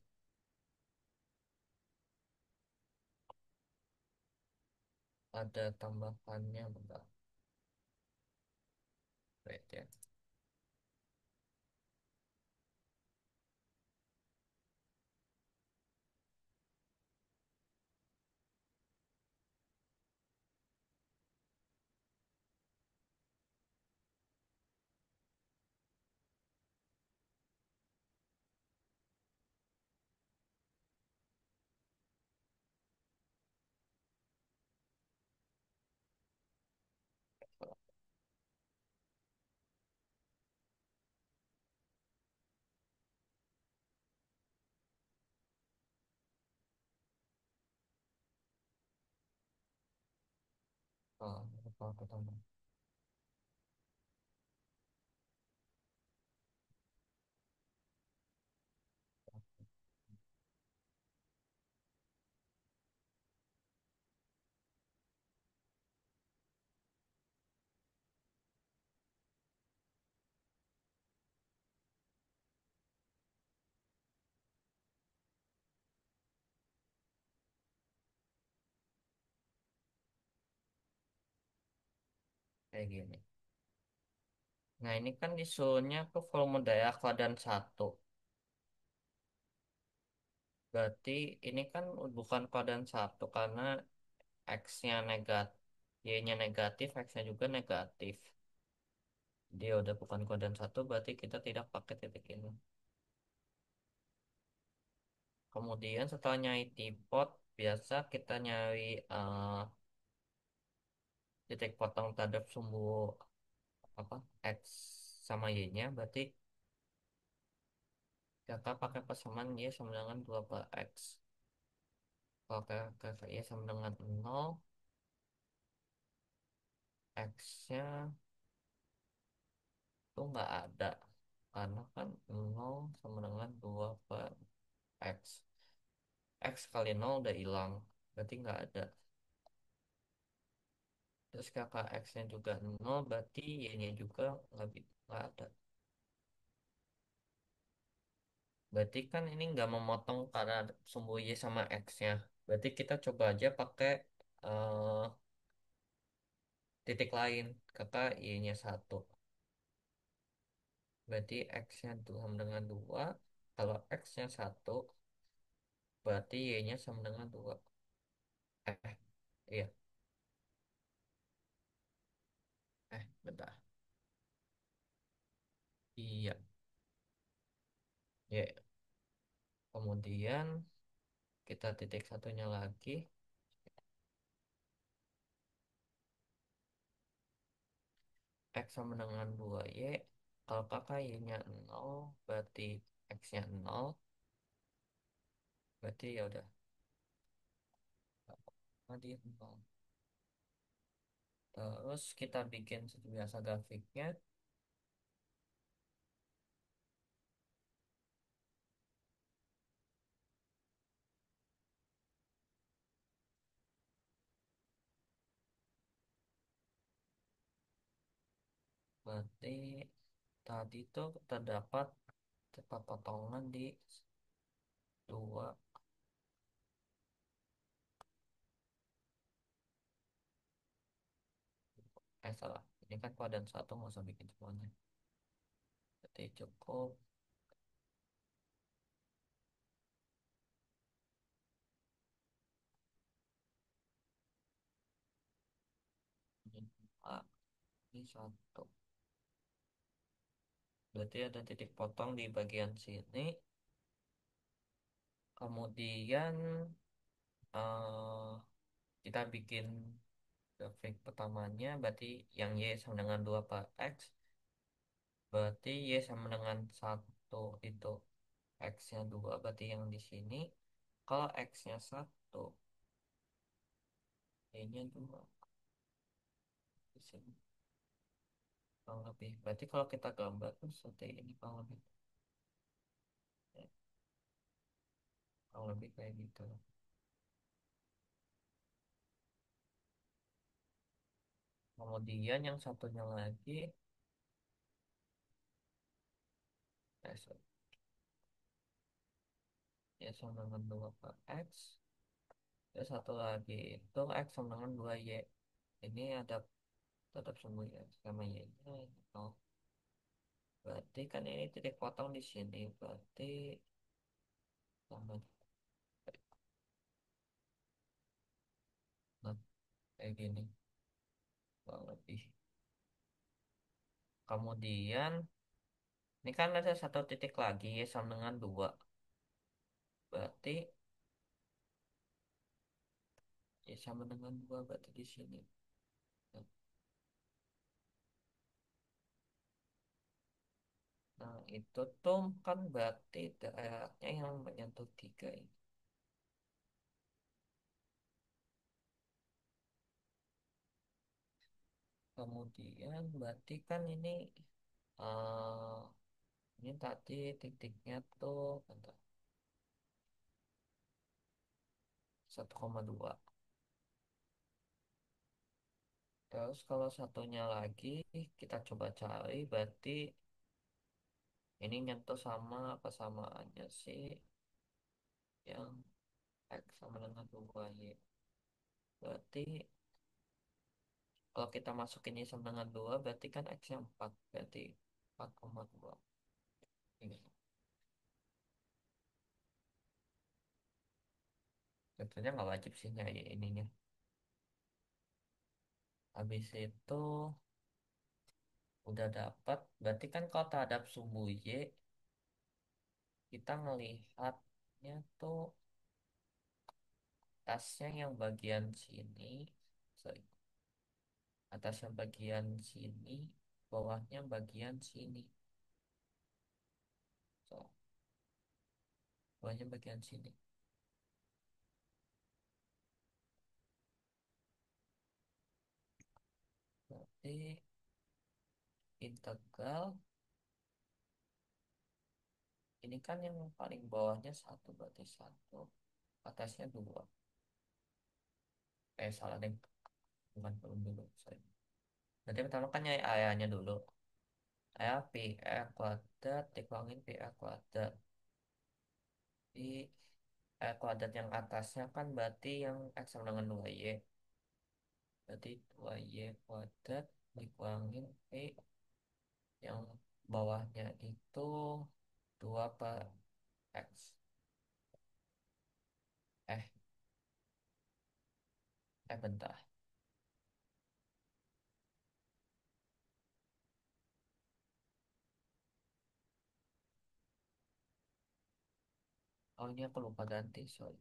Ada tambahannya, bentar. Wait ya. Oh, apa aku tambah? Kayak gini. Nah, ini kan disuruhnya ke volume daya kuadran satu. Berarti ini kan bukan kuadran satu karena X-nya negatif, Y-nya negatif, X-nya juga negatif. Dia udah bukan kuadran satu, berarti kita tidak pakai titik ini. Kemudian setelah nyari tipot, biasa kita nyari titik potong terhadap sumbu apa X sama Y-nya. Berarti kita pakai persamaan Y sama dengan 2 per X. Kalau Y sama dengan 0, X-nya tuh nggak ada. Karena kan 0 sama dengan 2 per X. X kali 0 udah hilang. Berarti nggak ada. Terus kakak X-nya juga 0, berarti Y-nya juga nggak ada. Berarti kan ini nggak memotong karena sumbu Y sama X-nya. Berarti kita coba aja pakai eh, titik lain. Kakak Y-nya 1. Berarti X-nya sama dengan 2. Kalau X-nya 1, berarti Y-nya sama dengan 2. Iya. Bentar. Iya. Ya. Kemudian kita titik satunya lagi. X sama dengan 2Y. Kalau kakak Y-nya 0, berarti X-nya 0. Berarti ya udah. Tadi 0. Terus kita bikin seperti biasa grafiknya. Berarti tadi tuh terdapat tempat potongan di dua. Salah. Ini kan kuadran satu, nggak usah bikin semuanya. Berarti cukup ini dua, ini satu. Berarti ada titik potong di bagian sini. Kemudian eh, kita bikin grafik pertamanya. Berarti yang Y sama dengan 2 per X. Berarti Y sama dengan satu itu. X-nya 2 berarti yang di sini. Kalau X-nya satu, Y-nya 2 di sini. Kurang lebih. Berarti kalau kita gambar tuh seperti ini kurang lebih. Ya, kurang lebih kayak gitu. Kemudian yang satunya lagi sorry. Y sama dengan 2 per X. Terus satu lagi itu X sama dengan 2Y. Ini ada tetap semua ya sama Y nya ini nol. Berarti kan ini titik potong di sini. Berarti sama nah, kayak gini kurang lebih. Kemudian ini kan ada satu titik lagi Y sama dengan 2. Berarti Y sama dengan 2 berarti di sini. Nah, itu tuh kan berarti daerahnya yang menyentuh 3 ini. Kemudian berarti kan eh ini tadi titiknya tuh bentar, 1,2. Terus kalau satunya lagi kita coba cari berarti ini nyentuh sama kesamaannya sih yang X sama dengan 2Y. Berarti kalau kita masukin Y sama dengan 2 berarti kan X-nya 4. Berarti 4,2. Ini. Sebetulnya nggak wajib sih nyari ininya. Habis itu udah dapat. Berarti kan kalau terhadap sumbu Y kita ngelihatnya tuh atasnya yang bagian sini, sorry, atasnya bagian sini, bawahnya bagian sini. So, bawahnya bagian sini. Berarti integral ini kan yang paling bawahnya satu berarti satu, atasnya dua. Salah deh, bukan belum dulu. Sorry. Nanti pertama kan nyari area-nya dulu. Area pi r kuadrat dikurangin pi r kuadrat. Pi r kuadrat yang atasnya kan berarti yang x sama dengan 2y. Berarti 2y kuadrat dikurangin P yang bawahnya itu 2 per X. Eh, bentar. Oh, ini aku lupa ganti, sorry.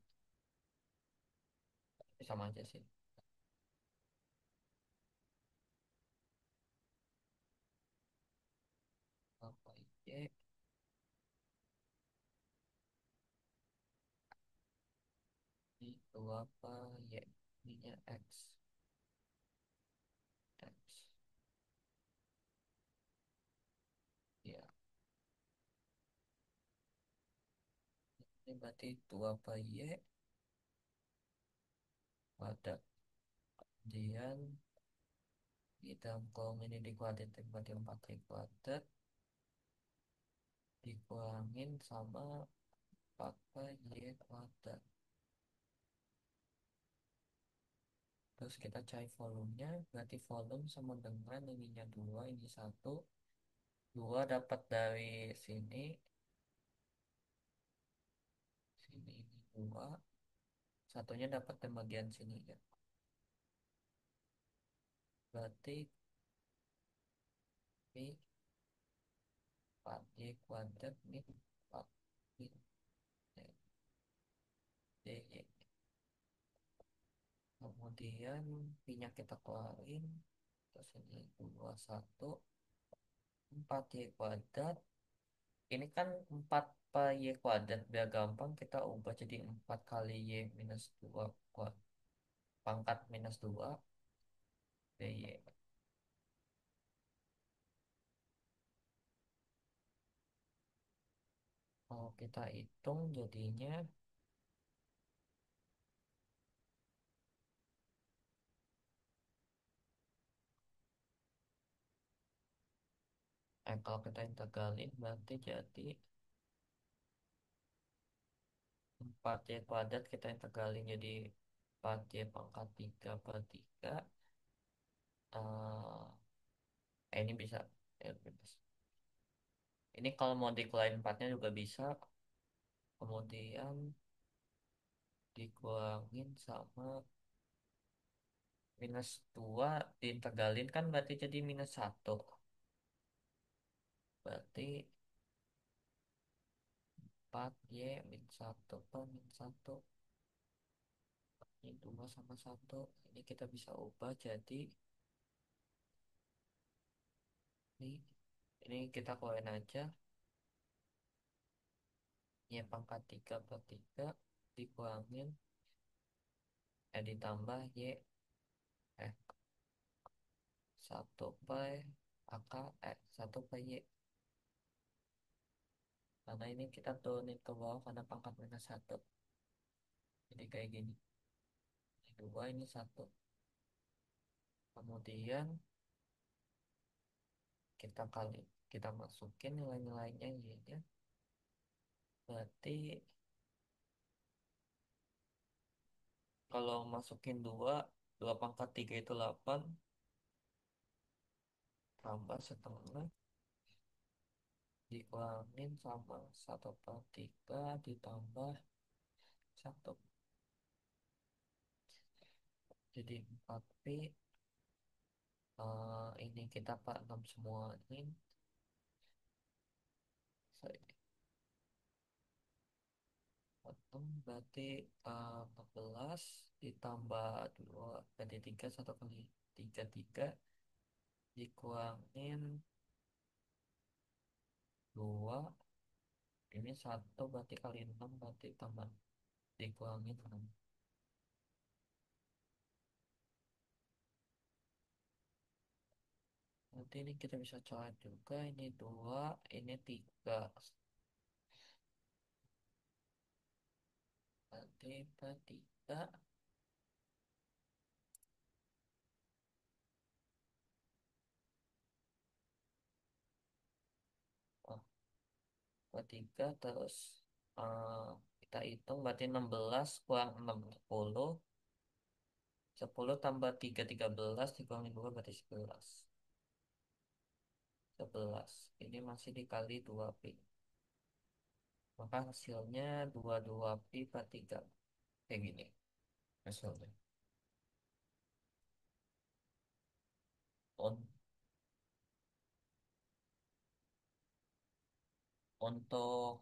Tapi sama aja sih. Apa Y, ini 2 per Y. Ininya X. X. Ya, ini berarti 2 per Y. Pada kemudian kita kolom ini dikuadrat berarti 4Y kuadrat. Dikurangin sama 4 per Y kuadrat. Terus kita cari volumenya, berarti volume sama dengan ininya 2 ini satu. 2 dapat dari sini, sini ini 2. Satunya dapat di bagian sini ya. Berarti P 4Y kuadrat min 4 min DY. Kemudian P-nya kita keluarin. Terus ini 21 4Y kuadrat. Ini kan 4 per Y kuadrat. Biar gampang kita ubah jadi 4 kali Y minus 2 kuadrat. Pangkat minus 2 DY. Kalau kita hitung jadinya Kalau kita integralin berarti jadi 4Y kuadrat kita integralin jadi 4Y pangkat 3 per 3. Ini bisa, ya, bebas. Ini kalau mau dikeluarin 4-nya juga bisa. Kemudian dikurangin sama -2 diintegralin kan berarti jadi -1. Berarti 4Y -1 per -1. Ini 2 sama 1. Ini kita bisa ubah jadi ini. Ini kita keluarin aja. Y pangkat 3 per 3 dikurangin ditambah Y eh 1 per AK 1 per Y. Karena ini kita turunin ke bawah karena pangkat -1. Jadi kayak gini. Ini 2, ini 1. Kemudian kita masukin nilai-nilainya Y-nya. Berarti kalau masukin 2 pangkat 3 itu 8 tambah setengah dikurangin sama 1/3 ditambah 1 jadi 4P. Ini kita 46 semua ini. Sorry, 46 berarti 14 ditambah 2 berarti 3 1 kali 3 3 dikurangin 2 ini 1 berarti kali 6 berarti tambah dikurangin 6. Nanti ini kita bisa coret juga, ini 2 ini 3 berarti per 3. Oh, per 3 terus eh, kita hitung berarti 16 kurang 6 10. 10 tambah 3 13 dikurangi 2 berarti 11. 11 ini masih dikali 2 pi, maka hasilnya 22 pi per 3 kayak gini hasilnya. Un- untuk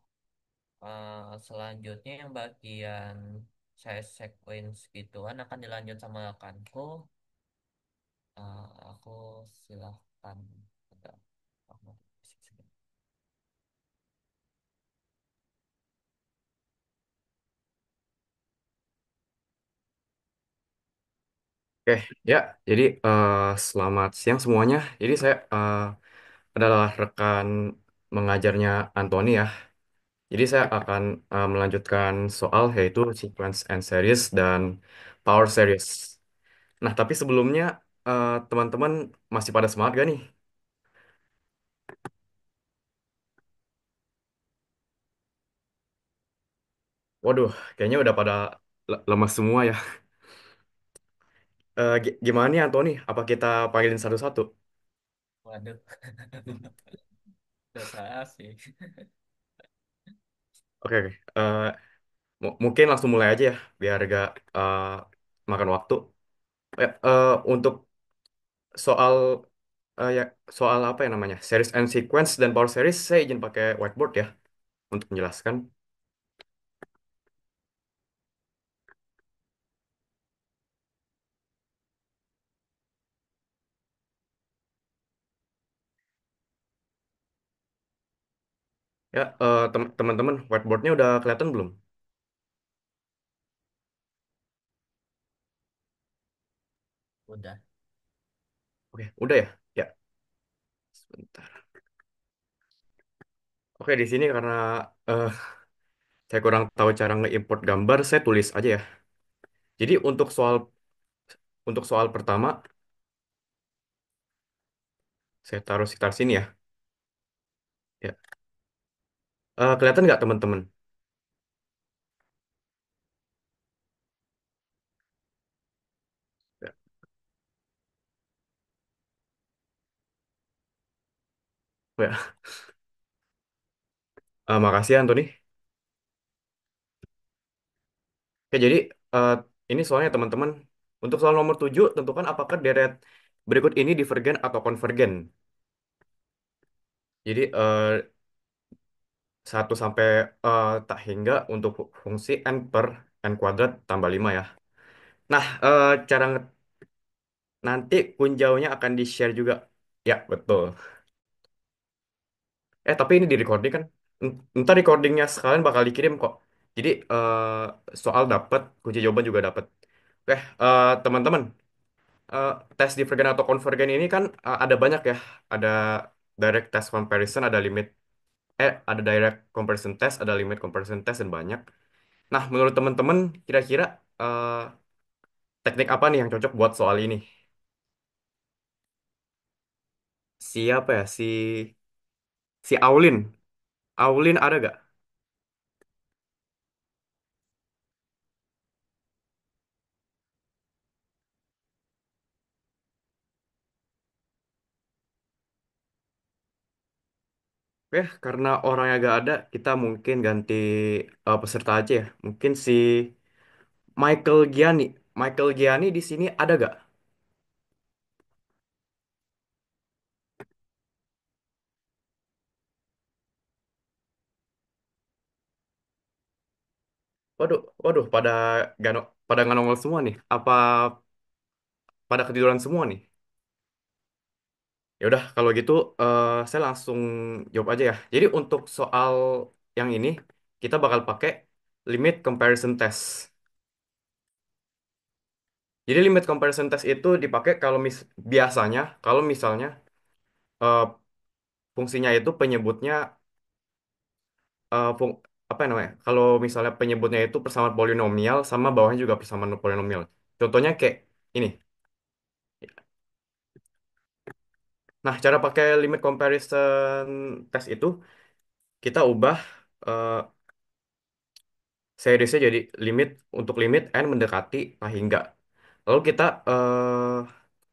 selanjutnya yang bagian saya sequence gituan akan dilanjut sama rekanku. Aku silahkan ada aku Oke, ya. Jadi selamat siang semuanya. Jadi saya adalah rekan mengajarnya Anthony ya. Jadi saya akan melanjutkan soal yaitu sequence and series dan power series. Nah, tapi sebelumnya teman-teman masih pada semangat gak nih? Waduh, kayaknya udah pada lemas semua ya. Gimana nih Anthony? Apa kita panggilin satu-satu? waduh dosa sih. Oke, oke. Mungkin langsung mulai aja ya, biar gak makan waktu. Untuk soal ya soal apa ya namanya series and sequence dan power series saya izin pakai whiteboard ya untuk menjelaskan. Ya, teman-teman whiteboardnya udah kelihatan belum? Udah. Oke, udah ya. Ya, sebentar. Oke, di sini karena eh, saya kurang tahu cara nge-import gambar, saya tulis aja ya. Jadi untuk soal pertama saya taruh sekitar sini ya. Ya. Kelihatan nggak teman-teman? Ya. Ya. Makasih ya, Anthony. Oke, jadi eh, ini soalnya teman-teman. Untuk soal nomor 7, tentukan apakah deret berikut ini divergen atau konvergen. Jadi 1 sampai tak hingga untuk fungsi n per n kuadrat tambah 5 ya. Nah, cara nanti kunjaunya akan di-share juga. Ya, betul. Tapi ini di recording kan? Ntar recordingnya sekalian bakal dikirim kok. Jadi soal dapat, kunci jawaban juga dapat. Oke, teman-teman, tes divergen atau konvergen ini kan ada banyak ya. Ada direct test comparison, ada limit, ada direct comparison test, ada limit comparison test dan banyak. Nah, menurut teman-teman, kira-kira eh, teknik apa nih yang cocok buat soal ini? Siapa ya? Si Aulin. Aulin ada gak? Karena orangnya gak ada, kita mungkin ganti peserta aja ya. Mungkin si Michael Giani. Michael Giani di sini ada gak? Waduh, waduh, pada nggak nongol semua nih. Apa pada ketiduran semua nih? Ya udah, kalau gitu saya langsung jawab aja ya. Jadi untuk soal yang ini, kita bakal pakai limit comparison test. Jadi limit comparison test itu dipakai kalau biasanya kalau misalnya eh, fungsinya itu penyebutnya eh, fung apa namanya? Kalau misalnya penyebutnya itu persamaan polinomial sama bawahnya juga persamaan polinomial. Contohnya kayak ini. Nah, cara pakai limit comparison test itu kita ubah eh, seriesnya jadi limit untuk limit n mendekati tak hingga. Lalu kita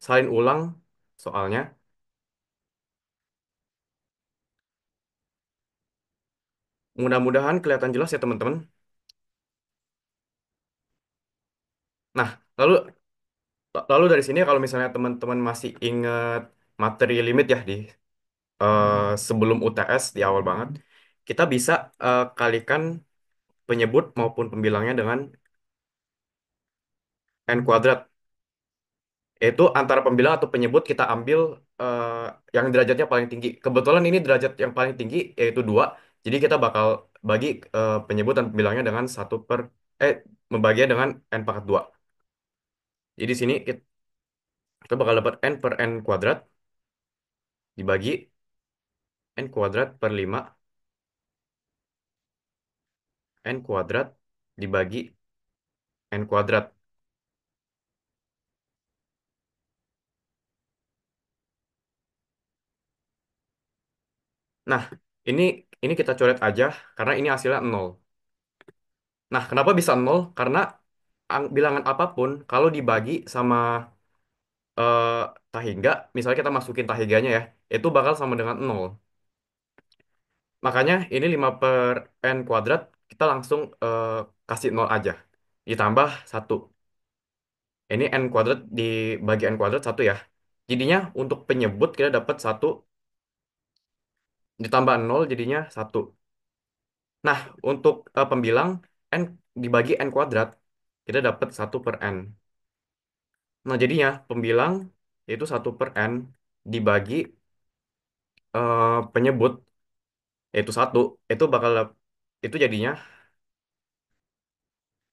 salin ulang soalnya. Mudah-mudahan kelihatan jelas ya teman-teman. Nah, lalu lalu dari sini kalau misalnya teman-teman masih ingat materi limit ya di sebelum UTS di awal banget, kita bisa kalikan penyebut maupun pembilangnya dengan n kuadrat. Yaitu antara pembilang atau penyebut kita ambil eh, yang derajatnya paling tinggi. Kebetulan ini derajat yang paling tinggi yaitu 2. Jadi kita bakal bagi penyebut dan pembilangnya dengan membaginya dengan n pangkat 2. Jadi di sini kita bakal dapat n per n kuadrat dibagi n kuadrat per 5 n kuadrat dibagi n kuadrat. Nah, ini ini kita coret aja karena ini hasilnya 0. Nah, kenapa bisa 0? Karena bilangan apapun kalau dibagi sama eh tahingga, misalnya kita masukin tahingganya ya, itu bakal sama dengan 0. Makanya ini 5 per n kuadrat, kita langsung kasih 0 aja. Ditambah 1. Ini n kuadrat dibagi n kuadrat 1 ya. Jadinya untuk penyebut kita dapat 1 ditambah 0 jadinya 1. Nah, untuk pembilang n dibagi n kuadrat, kita dapat 1 per n. Nah, jadinya pembilang yaitu 1 per n dibagi penyebut yaitu 1 itu itu jadinya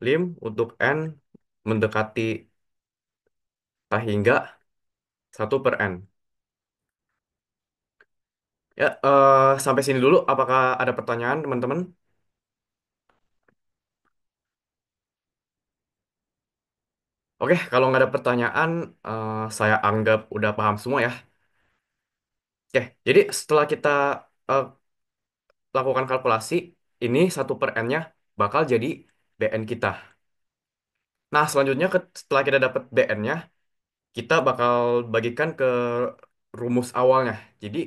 lim untuk n mendekati tak hingga 1 per n. Ya, sampai sini dulu. Apakah ada pertanyaan, teman-teman? Oke, kalau nggak ada pertanyaan, saya anggap udah paham semua ya. Oke, jadi setelah kita eh, lakukan kalkulasi, ini 1/n-nya bakal jadi BN kita. Nah, selanjutnya setelah kita dapat BN-nya, kita bakal bagikan ke rumus awalnya. Jadi,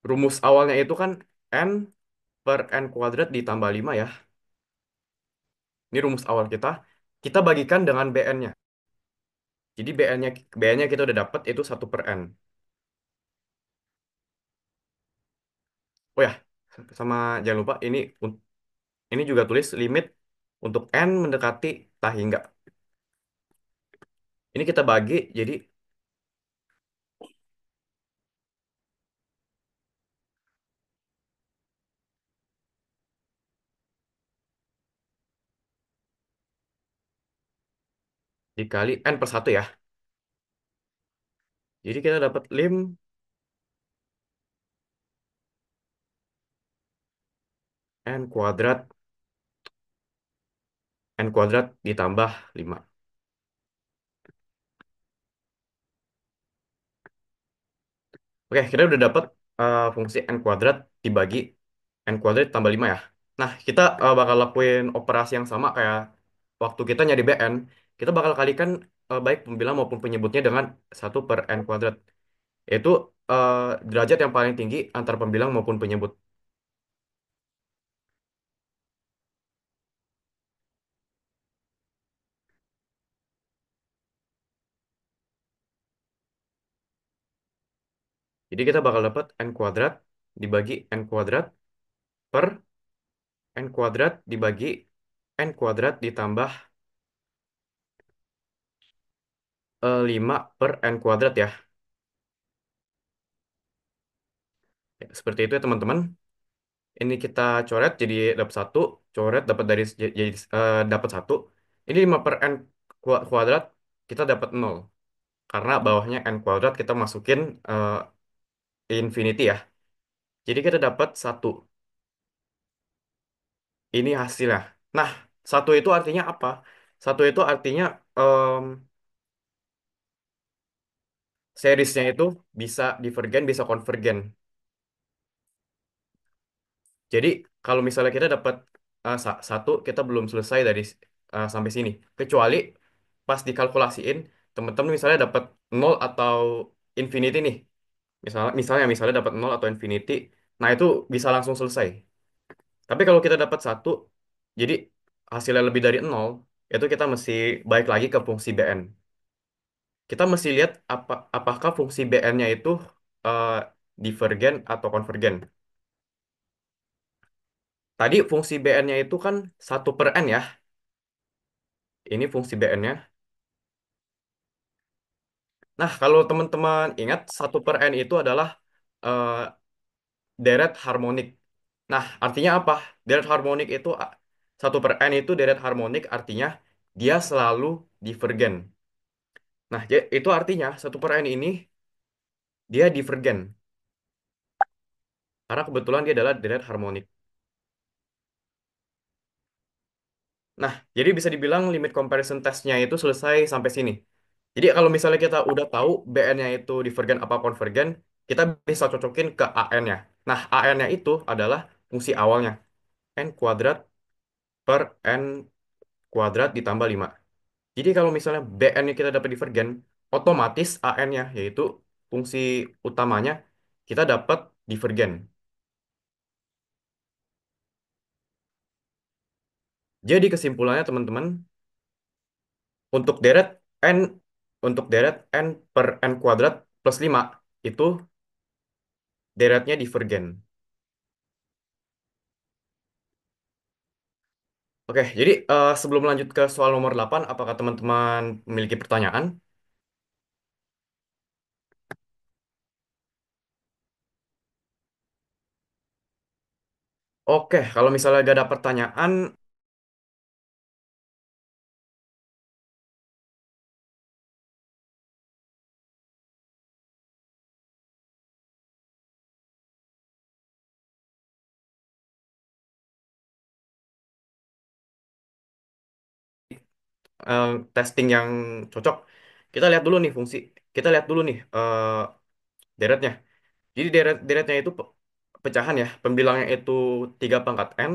rumus awalnya itu kan N per N kuadrat ditambah 5 ya. Ini rumus awal kita. Kita bagikan dengan BN-nya. Jadi BN-nya kita udah dapat itu 1/n. Oh ya, sama jangan lupa ini juga tulis limit untuk N mendekati tak hingga. Ini kita bagi jadi dikali N/1 ya. Jadi kita dapat N kuadrat N kuadrat ditambah 5. Oke, kita udah dapat fungsi N kuadrat dibagi N kuadrat tambah 5 ya. Nah, kita bakal lakuin operasi yang sama kayak waktu kita nyari BN. Kita bakal kalikan baik pembilang maupun penyebutnya dengan 1/n kuadrat. Yaitu eh, derajat yang paling tinggi antara pembilang maupun penyebut. Jadi kita bakal dapat N kuadrat dibagi N kuadrat per N kuadrat dibagi N kuadrat ditambah 5 per N kuadrat ya. Ya, seperti itu ya teman-teman. Ini kita coret jadi dapat satu, coret dapat jadi dapat satu. Ini 5/n kuadrat kita dapat nol karena bawahnya n kuadrat kita masukin infinity ya. Jadi kita dapat satu. Ini hasilnya. Nah, satu itu artinya apa? Satu itu artinya em, seriesnya itu bisa divergen, bisa konvergen. Jadi kalau misalnya kita dapat satu, kita belum selesai dari sampai sini. Kecuali pas dikalkulasiin, teman-teman misalnya dapat nol atau infinity nih. Misalnya dapat nol atau infinity, nah itu bisa langsung selesai. Tapi kalau kita dapat satu, jadi hasilnya lebih dari nol, itu kita mesti balik lagi ke fungsi Bn. Kita mesti lihat apakah fungsi Bn-nya itu eh, divergen atau konvergen. Tadi fungsi Bn-nya itu kan 1/n ya. Ini fungsi Bn-nya. Nah, kalau teman-teman ingat, 1/n itu adalah eh, deret harmonik. Nah, artinya apa? Deret harmonik itu 1/n itu deret harmonik artinya dia selalu divergen. Nah, itu artinya 1/n ini dia divergen. Karena kebetulan dia adalah deret harmonik. Nah, jadi bisa dibilang limit comparison testnya itu selesai sampai sini. Jadi kalau misalnya kita udah tahu BN-nya itu divergen apa konvergen, kita bisa cocokin ke AN-nya. Nah, AN-nya itu adalah fungsi awalnya. N kuadrat per N kuadrat ditambah 5. Jadi kalau misalnya BN-nya kita dapat divergen, otomatis AN-nya, yaitu fungsi utamanya, kita dapat divergen. Jadi kesimpulannya teman-teman, untuk deret N untuk deret N per N kuadrat plus 5 itu deretnya divergen. Oke, jadi sebelum lanjut ke soal nomor 8, apakah teman-teman memiliki pertanyaan? Oke, kalau misalnya gak ada pertanyaan, eh, testing yang cocok, kita lihat dulu nih fungsi. Kita lihat dulu nih deretnya. Jadi deretnya itu pecahan ya, pembilangnya itu 3 pangkat n,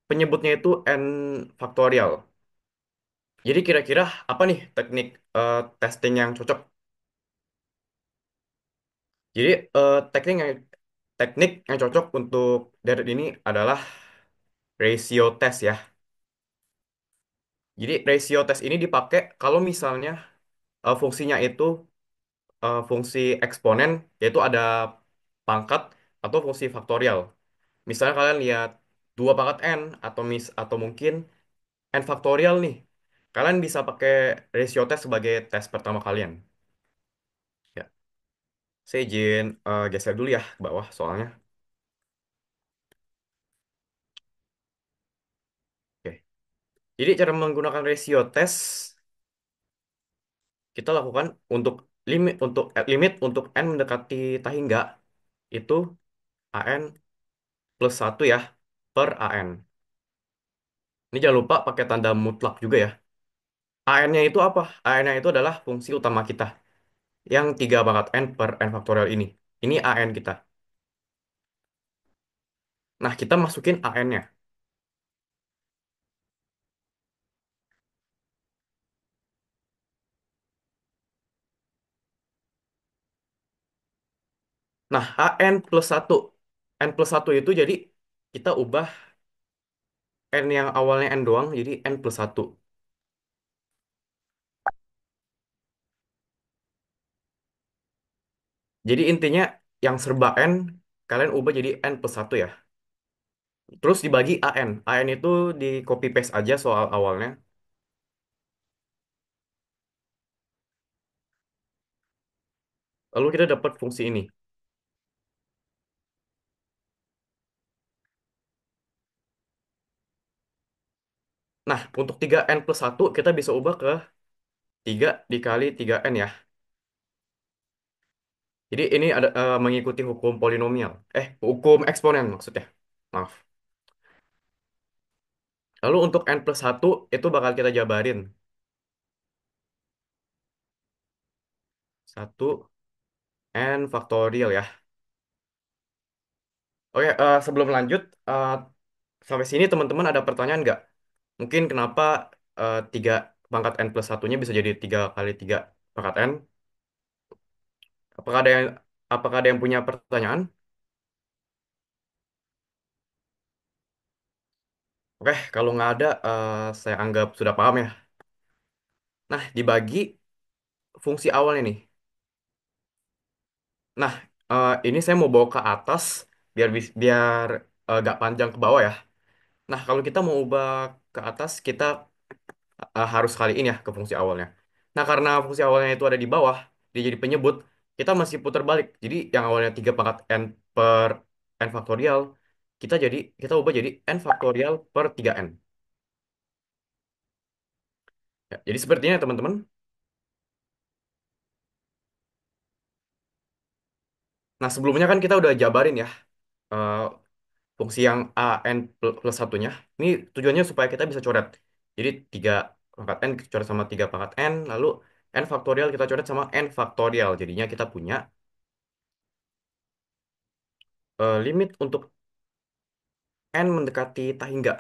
penyebutnya itu n faktorial. Jadi kira-kira apa nih teknik testing yang cocok? Jadi teknik yang cocok untuk deret ini adalah ratio test ya. Jadi ratio test ini dipakai kalau misalnya fungsinya itu fungsi eksponen, yaitu ada pangkat atau fungsi faktorial. Misalnya kalian lihat 2 pangkat n atau mungkin n faktorial nih. Kalian bisa pakai ratio test sebagai tes pertama kalian. Ya, saya izin geser dulu ya ke bawah soalnya. Oke. Jadi cara menggunakan ratio test kita lakukan untuk limit untuk n mendekati tahingga itu an plus satu ya per an. Ini jangan lupa pakai tanda mutlak juga ya. An-nya itu apa? An-nya itu adalah fungsi utama kita yang 3 pangkat n per n faktorial ini. Ini an kita. Nah, kita masukin an-nya. Nah, an plus satu, n plus satu itu jadi kita ubah n yang awalnya n doang jadi n plus satu. Jadi intinya yang serba n kalian ubah jadi n plus satu ya. Terus dibagi an. An itu di copy paste aja soal awalnya. Lalu kita dapat fungsi ini. Nah, untuk 3n plus satu kita bisa ubah ke 3 dikali 3n ya. Jadi ini ada mengikuti hukum polinomial. Hukum eksponen maksudnya. Maaf. Lalu untuk n plus satu itu bakal kita jabarin. Satu n faktorial ya. Oke, sebelum lanjut, sampai sini teman-teman ada pertanyaan nggak? Mungkin kenapa 3 pangkat n plus satunya bisa jadi 3 kali 3 pangkat n? Apakah ada yang, apakah ada yang punya pertanyaan? Oke, kalau nggak ada, saya anggap sudah paham ya. Nah, dibagi fungsi awalnya nih. Nah, ini saya mau bawa ke atas biar gak panjang ke bawah ya. Nah, kalau kita mau ubah ke atas, kita harus kaliin ya ke fungsi awalnya. Nah, karena fungsi awalnya itu ada di bawah, dia jadi penyebut, kita masih putar balik. Jadi yang awalnya 3 pangkat n per n faktorial, kita ubah jadi n faktorial per 3n. Ya, jadi sepertinya teman-teman. Nah, sebelumnya kan kita udah jabarin ya eh, fungsi yang an plus satunya. Ini tujuannya supaya kita bisa coret. Jadi 3 pangkat n coret sama 3 pangkat n, lalu n faktorial kita coret sama n faktorial. Jadinya kita punya limit untuk n mendekati tahingga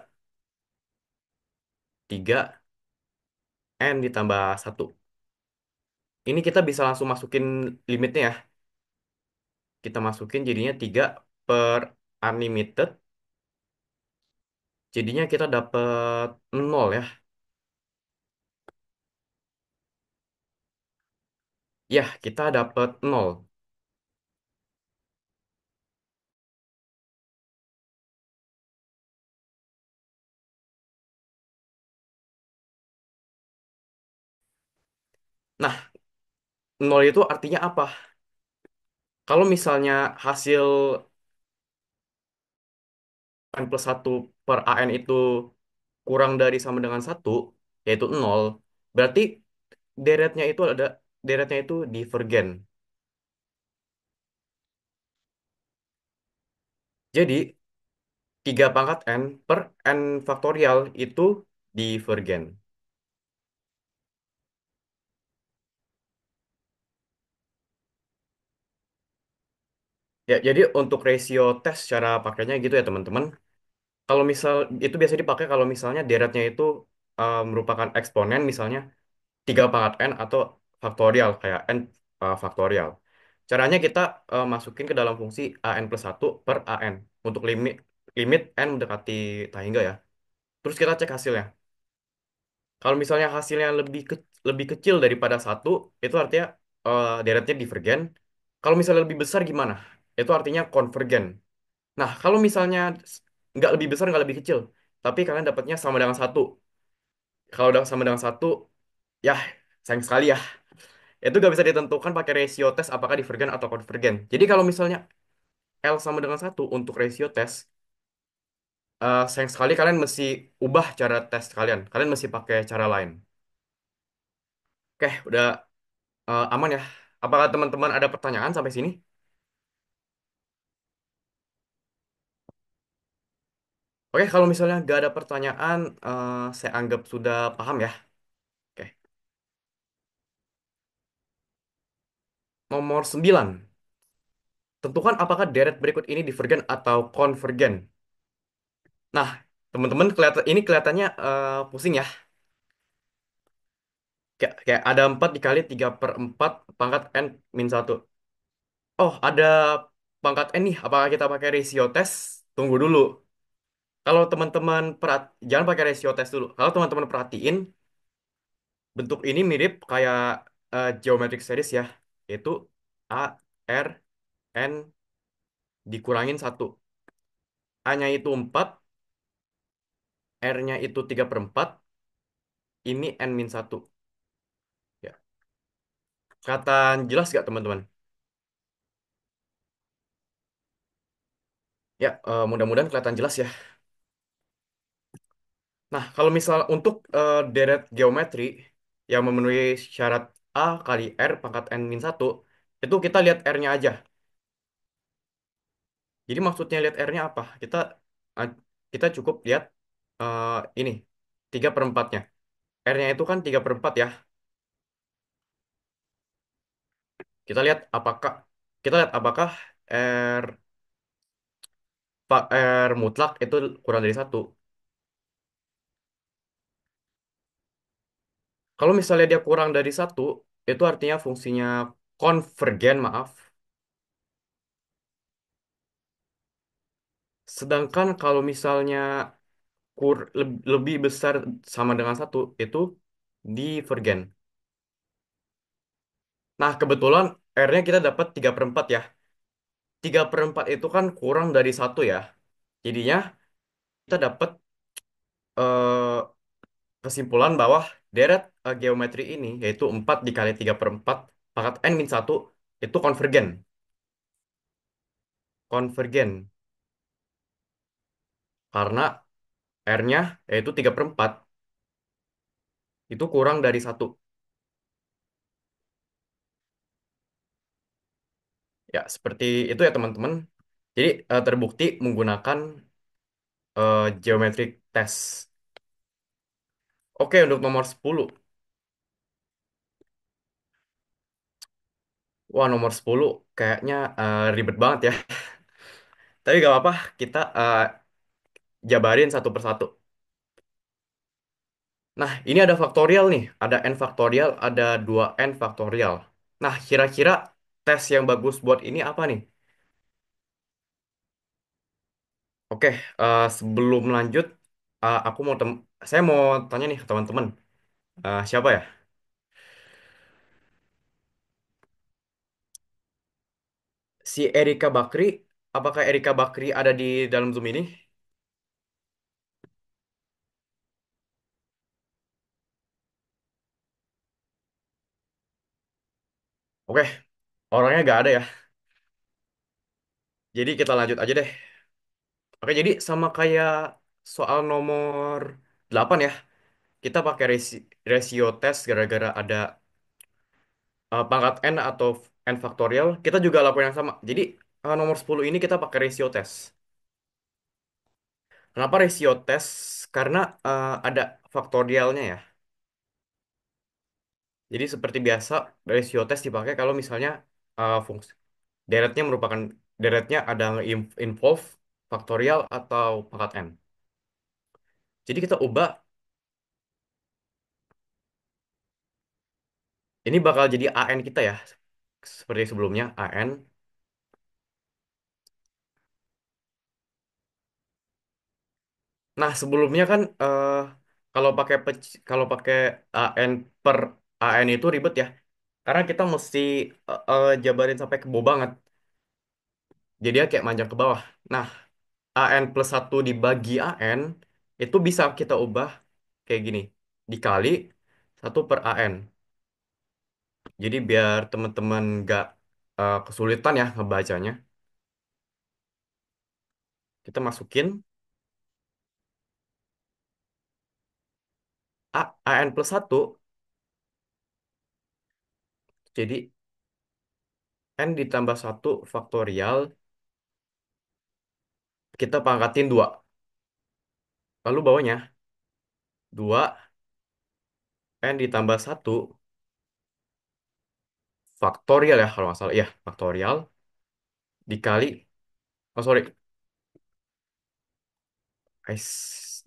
3 n ditambah satu. Ini kita bisa langsung masukin limitnya ya. Kita masukin jadinya 3 per unlimited. Jadinya kita dapat 0 ya. Ya, kita dapat 0. Nah, 0 itu artinya apa? Kalau misalnya hasil n plus satu per an itu kurang dari sama dengan satu, yaitu 0, berarti deretnya itu ada deretnya itu divergen. Jadi 3 pangkat n per n faktorial itu divergen. Ya, jadi untuk ratio tes cara pakainya gitu ya teman-teman. Kalau misal itu biasa dipakai kalau misalnya deretnya itu merupakan eksponen misalnya 3 pangkat n atau faktorial kayak n faktorial. Caranya kita masukin ke dalam fungsi an plus 1 per an untuk limit limit n mendekati tak hingga ya. Terus kita cek hasilnya. Kalau misalnya hasilnya lebih kecil daripada satu, itu artinya deretnya divergen. Kalau misalnya lebih besar gimana? Itu artinya konvergen. Nah, kalau misalnya nggak lebih besar, nggak lebih kecil, tapi kalian dapatnya sama dengan satu. Kalau udah sama dengan satu, ya sayang sekali ya. Itu nggak bisa ditentukan pakai ratio tes apakah divergen atau konvergen. Jadi kalau misalnya L sama dengan satu untuk ratio tes, sayang sekali kalian mesti ubah cara tes kalian. Kalian mesti pakai cara lain. Oke, udah aman ya. Apakah teman-teman ada pertanyaan sampai sini? Oke, kalau misalnya nggak ada pertanyaan, saya anggap sudah paham ya. Oke, nomor 9. Tentukan apakah deret berikut ini divergen atau konvergen. Nah, teman-teman ini kelihatannya pusing ya. Kayak ada 4 dikali 3 per 4 pangkat n min 1. Oh, ada pangkat n nih. Apakah kita pakai ratio tes? Tunggu dulu. Kalau teman-teman jangan pakai ratio tes dulu. Kalau teman-teman perhatiin, bentuk ini mirip kayak geometric series ya. Yaitu A, R, N dikurangin satu. A-nya itu 4, R-nya itu 3 per 4, ini N min satu. Ya. Kelihatan jelas gak teman-teman? Ya, mudah-mudahan kelihatan jelas ya. Nah, kalau misal untuk deret geometri yang memenuhi syarat A kali R pangkat N min satu, itu kita lihat R-nya aja. Jadi maksudnya lihat R-nya apa? Uh, kita cukup lihat eh, ini, 3 per 4-nya. R-nya itu kan 3 per 4 ya. Kita lihat apakah kita lihat apakah R, R mutlak itu kurang dari satu. Kalau misalnya dia kurang dari satu, itu artinya fungsinya konvergen, maaf. Sedangkan kalau misalnya lebih besar sama dengan satu, itu divergen. Nah, kebetulan R-nya kita dapat 3 per 4 ya. 3 per 4 itu kan kurang dari satu ya. Jadinya kita dapat eh, kesimpulan bahwa deret geometri ini, yaitu 4 dikali 3 per 4 pangkat N min satu itu konvergen. Konvergen. Karena R-nya yaitu 3 per 4 itu kurang dari satu. Ya, seperti itu ya teman-teman. Jadi terbukti menggunakan geometric test. Oke, untuk nomor 10. Wah, nomor 10 kayaknya ribet banget ya. Tapi gak apa-apa, kita jabarin satu persatu. Nah, ini ada faktorial nih. Ada n faktorial, ada 2n faktorial. Nah, kira-kira tes yang bagus buat ini apa nih? Oke, sebelum lanjut, aku saya mau tanya nih ke teman-teman. Siapa ya? Si Erika Bakri. Apakah Erika Bakri ada di dalam Zoom ini? Oke, orangnya gak ada ya. Jadi kita lanjut aja deh. Oke, jadi sama kayak soal nomor 8 ya. Kita pakai ratio test gara-gara ada pangkat N atau N faktorial. Kita juga lakukan yang sama. Jadi nomor 10 ini kita pakai ratio test. Kenapa ratio test? Karena ada faktorialnya ya. Jadi seperti biasa ratio test dipakai kalau misalnya fungsi deretnya merupakan deretnya ada nge-involve faktorial atau pangkat n. Jadi kita ubah, ini bakal jadi an kita ya, seperti sebelumnya an. Nah, sebelumnya kan kalau pakai an per an itu ribet ya. Karena kita mesti jabarin sampai ke bawah banget. Jadi ya kayak manjang ke bawah. Nah, an plus satu dibagi an itu bisa kita ubah kayak gini. Dikali satu per an. Jadi biar teman-teman nggak kesulitan ya ngebacanya. Kita masukin an plus satu. Jadi n ditambah satu faktorial. Kita pangkatin 2. Lalu bawahnya 2 n ditambah satu faktorial ya kalau nggak salah. Iya, faktorial dikali, oh sorry,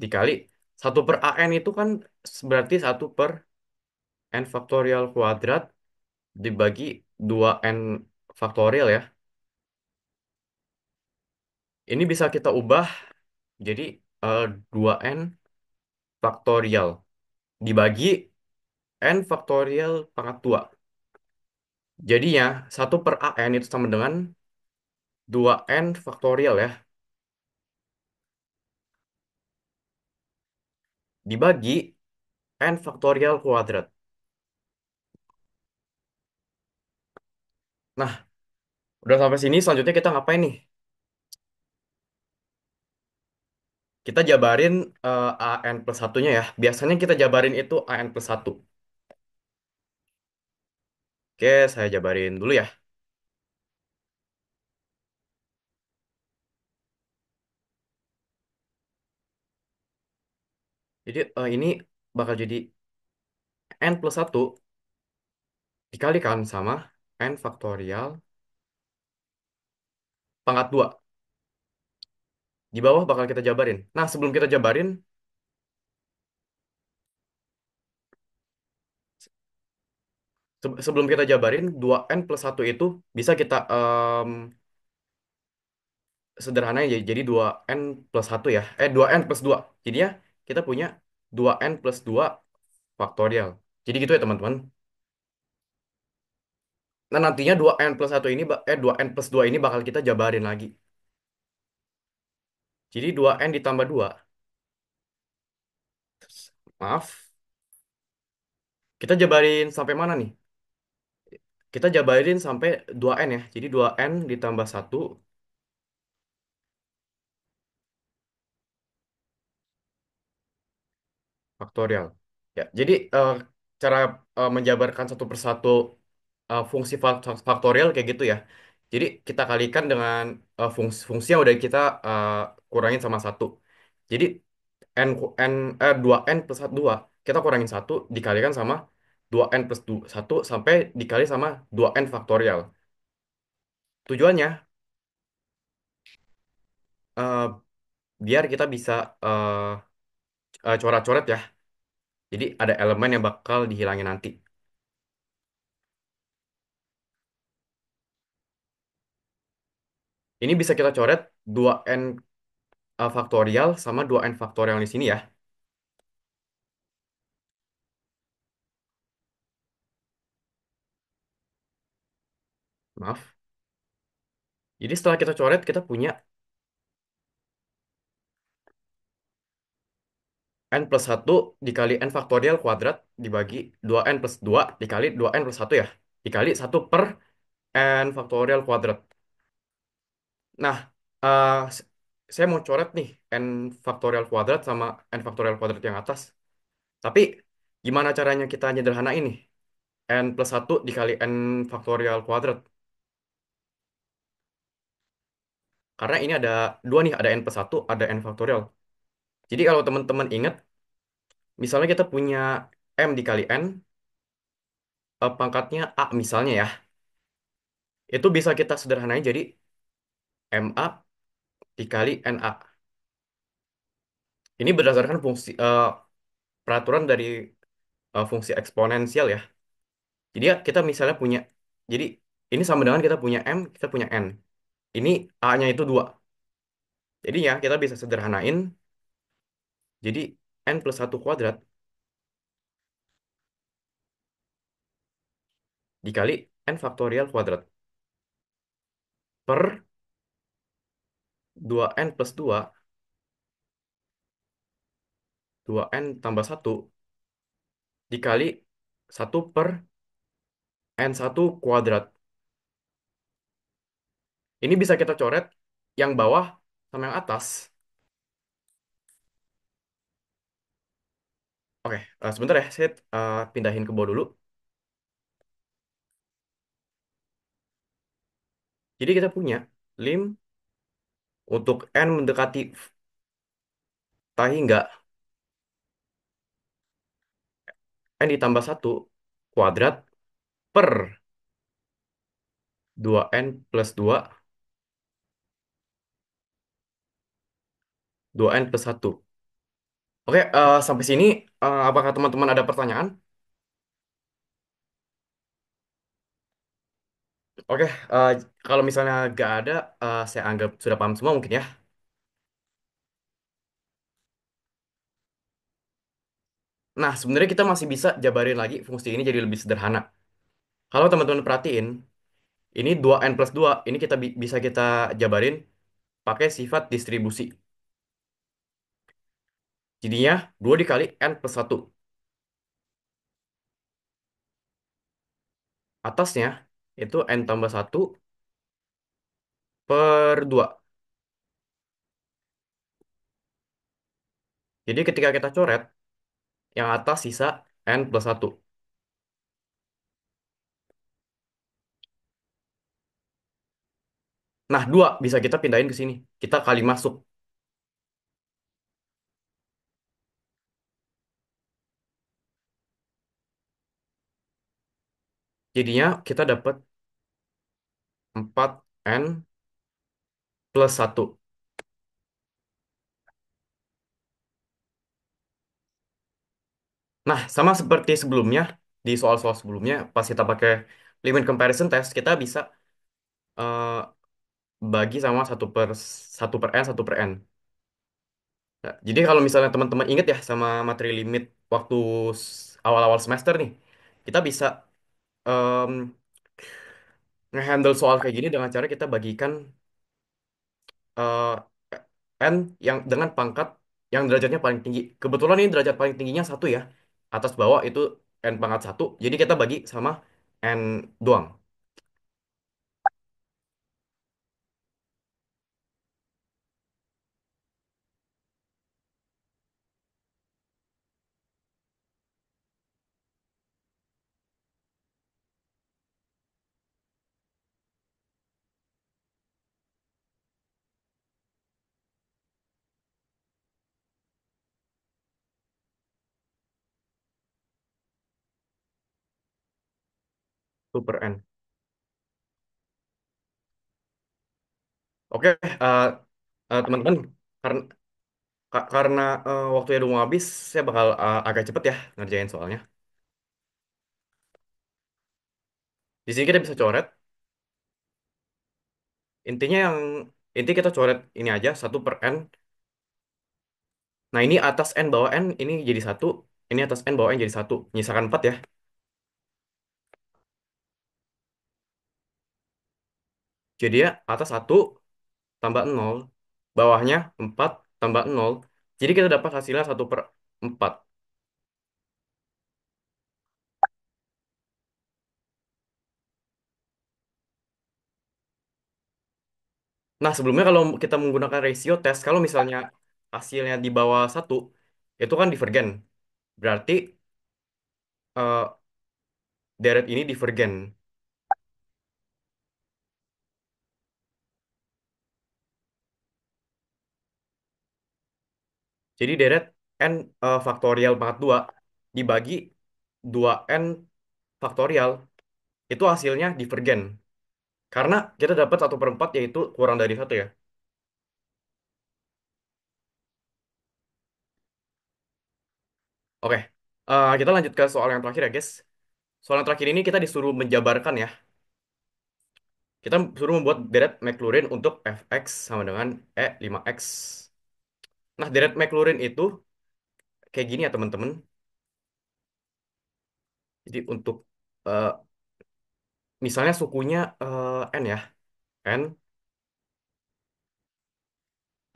dikali satu per an itu kan berarti satu per n faktorial kuadrat dibagi 2n faktorial ya. Ini bisa kita ubah jadi eh, 2n faktorial dibagi n faktorial pangkat 2. Jadinya satu per an itu sama dengan 2n faktorial ya, dibagi n faktorial kuadrat. Nah, udah sampai sini, selanjutnya kita ngapain nih? Kita jabarin an plus satunya ya. Biasanya kita jabarin itu an plus satu. Oke, saya jabarin dulu ya. Jadi ini bakal jadi n plus satu dikalikan sama n faktorial pangkat 2. Di bawah bakal kita jabarin. Nah, sebelum kita jabarin, sebelum kita jabarin 2n plus satu itu bisa kita sederhananya jadi 2n plus satu ya. 2n plus 2. Jadinya kita punya 2n plus 2 faktorial. Jadi gitu ya teman-teman. Nah, nantinya 2n plus satu ini 2n plus 2 ini bakal kita jabarin lagi. Jadi 2n ditambah 2. Maaf. Kita jabarin sampai mana nih? Kita jabarin sampai 2n ya. Jadi 2n ditambah satu faktorial. Ya, jadi cara menjabarkan satu persatu fungsi faktorial kayak gitu ya. Jadi kita kalikan dengan fungsi yang udah kita uh, kurangin sama satu. Jadi n, 2n plus 2 kita kurangin satu dikalikan sama 2n plus 1 sampai dikali sama 2n faktorial. Tujuannya eh, biar kita bisa eh, coret-coret ya. Jadi ada elemen yang bakal dihilangin nanti. Ini bisa kita coret 2n faktorial sama 2n faktorial di sini ya. Maaf. Jadi setelah kita coret, kita punya n plus satu dikali n faktorial kuadrat dibagi 2n plus 2 dikali 2n plus satu ya. Dikali satu per n faktorial kuadrat. Nah, saya mau coret nih n faktorial kuadrat sama n faktorial kuadrat yang atas. Tapi gimana caranya kita nyederhanain nih? N plus satu dikali n faktorial kuadrat. Karena ini ada dua nih, ada n plus satu, ada n faktorial. Jadi kalau teman-teman ingat, misalnya kita punya m dikali n, pangkatnya a misalnya ya. Itu bisa kita sederhanain jadi MA dikali NA. Ini berdasarkan peraturan dari fungsi eksponensial ya. Jadi ya kita misalnya punya, jadi ini sama dengan kita punya M, kita punya N. Ini A-nya itu 2. Jadi ya kita bisa sederhanain, jadi N plus 1 kuadrat dikali N faktorial kuadrat per 2N plus 2, 2N tambah 1 dikali 1 per N1 kuadrat. Ini bisa kita coret yang bawah sama yang atas. Oke, sebentar ya, saya pindahin ke bawah dulu. Jadi kita punya lim untuk N mendekati tahi enggak, N ditambah 1 kuadrat per 2N plus 2, 2N plus 1. Oke, sampai sini apakah teman-teman ada pertanyaan? Oke, eh, kalau misalnya nggak ada, saya anggap sudah paham semua mungkin ya. Nah, sebenarnya kita masih bisa jabarin lagi fungsi ini jadi lebih sederhana. Kalau teman-teman perhatiin, ini 2N plus 2, ini kita bisa kita jabarin pakai sifat distribusi. Jadinya 2 dikali N plus 1. Atasnya itu N tambah 1 per 2. Jadi ketika kita coret, yang atas sisa N plus 1. Nah, 2 bisa kita pindahin ke sini. Kita kali masuk. Jadinya kita dapat 4N plus 1. Nah, sama seperti sebelumnya, di soal-soal sebelumnya, pas kita pakai limit comparison test, kita bisa eh, bagi sama satu per N, 1 per N. Nah, jadi kalau misalnya teman-teman ingat ya sama materi limit waktu awal-awal semester nih, kita bisa em, ngehandle soal kayak gini dengan cara kita bagikan eh, N yang dengan pangkat yang derajatnya paling tinggi. Kebetulan ini derajat paling tingginya 1 ya. Atas bawah itu N pangkat 1. Jadi kita bagi sama N doang. Super N. Oke, teman-teman, karena karena waktunya udah mau habis, saya bakal agak cepet ya ngerjain soalnya. Di sini kita bisa coret. Intinya inti kita coret ini aja 1 per N. Nah ini atas N bawah N ini jadi 1. Ini atas N bawah N jadi 1. Nyisakan 4 ya. Jadi ya atas 1 tambah 0. Bawahnya 4 tambah 0. Jadi kita dapat hasilnya 1/4. Nah sebelumnya kalau kita menggunakan ratio test, kalau misalnya hasilnya di bawah 1, itu kan divergen. Berarti eh, deret ini divergen. Jadi deret n faktorial pangkat 2 dibagi 2N faktorial itu hasilnya divergen. Karena kita dapat satu per 4 yaitu kurang dari satu ya. Oke, kita lanjut ke soal yang terakhir ya guys. Soal yang terakhir ini kita disuruh menjabarkan ya. Kita suruh membuat deret Maclaurin untuk fx sama dengan E5x. Nah, deret Maclaurin itu kayak gini ya teman-teman. Jadi untuk eh, misalnya sukunya n ya, n,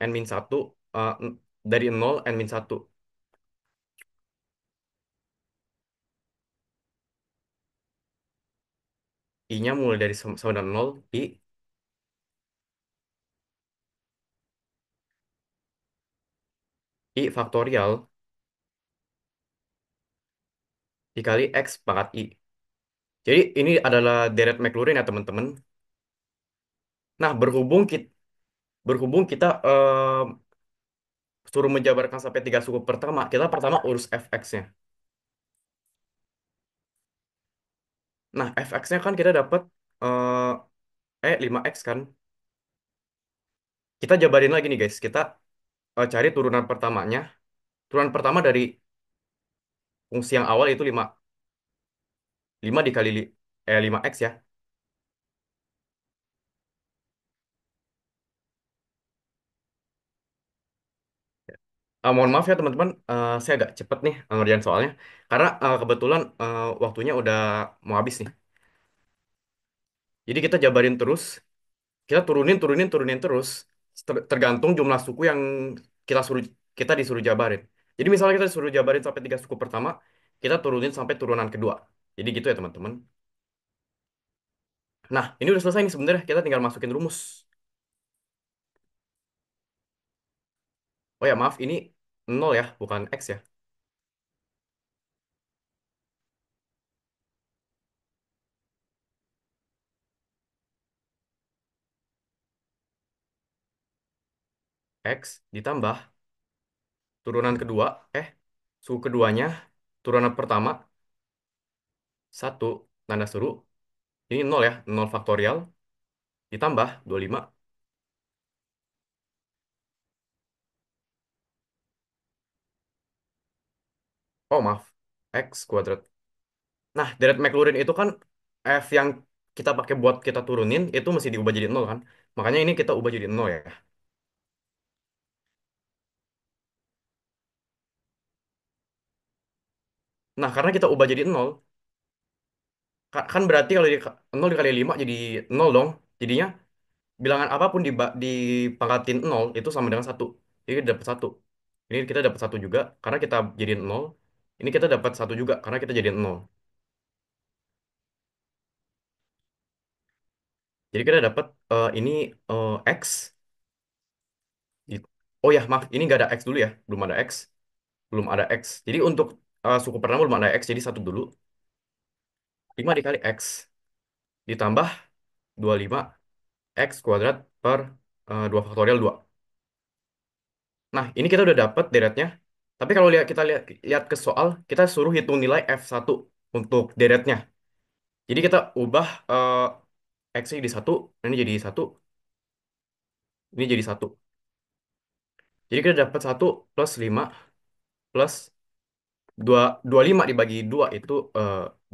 n min 1, dari nol n min 1. I-nya mulai dari sama dengan 0, I faktorial dikali X pangkat I. Jadi ini adalah deret Maclaurin ya teman-teman. Nah, berhubung kita suruh menjabarkan sampai tiga suku pertama, kita pertama urus fx-nya. Nah, fx-nya kan kita dapat E5x kan. Kita jabarin lagi nih guys. Kita cari turunan pertamanya. Turunan pertama dari fungsi yang awal itu 5 dikali 5x ya. Mohon maaf ya teman-teman, saya agak cepet nih ngerjain soalnya. Karena kebetulan waktunya udah mau habis nih. Jadi kita jabarin terus, kita turunin terus, tergantung jumlah suku yang kita disuruh jabarin. Jadi misalnya kita disuruh jabarin sampai tiga suku pertama, kita turunin sampai turunan kedua. Jadi gitu ya teman-teman. Nah, ini udah selesai nih sebenarnya. Kita tinggal masukin rumus. Oh ya maaf, ini nol ya, bukan x ya. X ditambah turunan kedua, suku keduanya, turunan pertama, satu tanda seru. Ini nol ya, nol faktorial, ditambah 25. Oh maaf, x kuadrat. Nah, deret Maclaurin itu kan f yang kita pakai buat kita turunin itu mesti diubah jadi nol kan. Makanya ini kita ubah jadi nol ya. Nah, karena kita ubah jadi nol, kan berarti kalau nol dikali 5 jadi nol dong. Jadinya bilangan apapun dipangkatin nol itu sama dengan satu. Jadi kita dapat satu. Ini kita dapat satu juga karena kita jadiin nol. Ini kita dapat satu juga karena kita jadiin nol. Jadi kita dapat ini x. di- Oh ya, maaf, ini nggak ada x dulu ya. Belum ada x. Belum ada x. Jadi untuk suku pertama belum ada x, jadi satu dulu. 5 dikali x ditambah 25 x kuadrat per 2 faktorial 2. Nah, ini kita udah dapat deretnya. Tapi kalau kita lihat ke soal, kita suruh hitung nilai F1 untuk deretnya. Jadi kita ubah X jadi satu, ini jadi satu, ini jadi satu. Jadi kita dapat satu plus 5 plus 25 dibagi 2 itu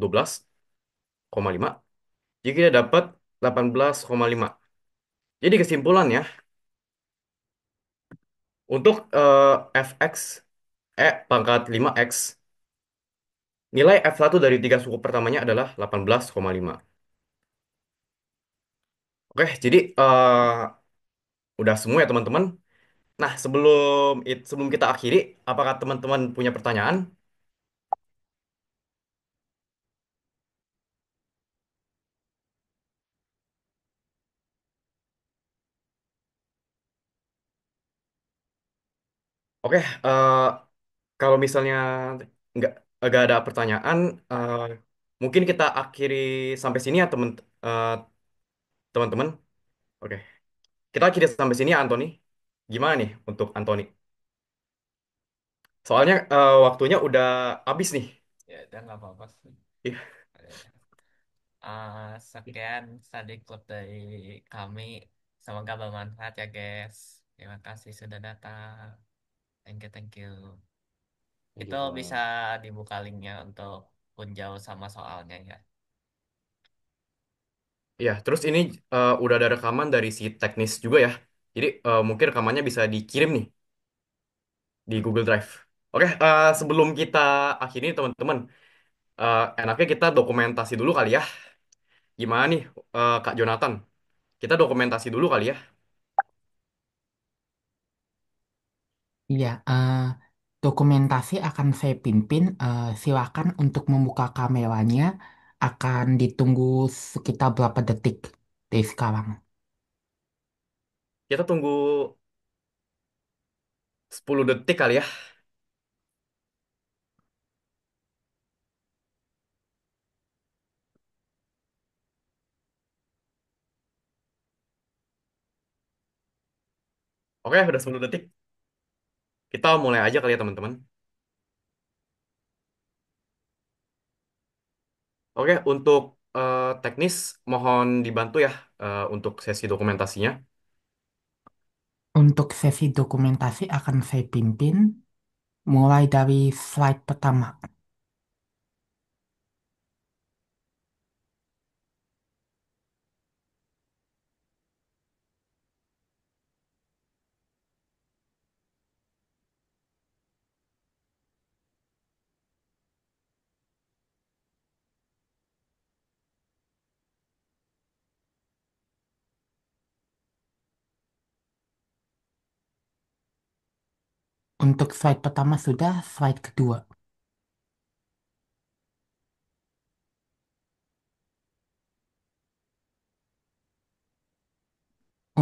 12,5. Jadi kita dapat 18,5. Jadi kesimpulannya, untuk Fx, pangkat 5x, nilai F1 dari tiga suku pertamanya adalah 18,5. Oke, jadi udah semua ya teman-teman. Nah, sebelum kita akhiri, apakah teman-teman punya pertanyaan? Oke, kalau misalnya nggak nggak ada pertanyaan, eh, mungkin kita akhiri sampai sini ya eh, teman-teman. Oke, kita akhiri sampai sini ya Anthony. Gimana nih untuk Anthony? Soalnya waktunya udah habis nih. Ya udah nggak apa-apa sih. Ih, Ya, Sekian study club dari kami. Semoga bermanfaat ya guys. Terima kasih sudah datang. Thank you, thank you. Thank Itu you, bisa Bang. dibuka linknya untuk punjau sama soalnya ya. Iya, terus ini udah ada rekaman dari si teknis juga ya. Jadi mungkin rekamannya bisa dikirim nih di Google Drive. Oke, sebelum kita akhiri teman-teman, enaknya kita dokumentasi dulu kali ya. Gimana nih, Kak Jonathan? Kita dokumentasi dulu kali ya. Iya, dokumentasi akan saya pimpin. Silakan untuk membuka kameranya. Akan ditunggu sekitar berapa detik dari sekarang. Kita tunggu 10 detik kali ya. Oke, udah 10 detik. Kita mulai aja kali ya teman-teman. Oke, untuk teknis mohon dibantu ya untuk sesi dokumentasinya. Untuk sesi dokumentasi akan saya pimpin mulai dari slide pertama. Untuk slide pertama sudah, slide kedua.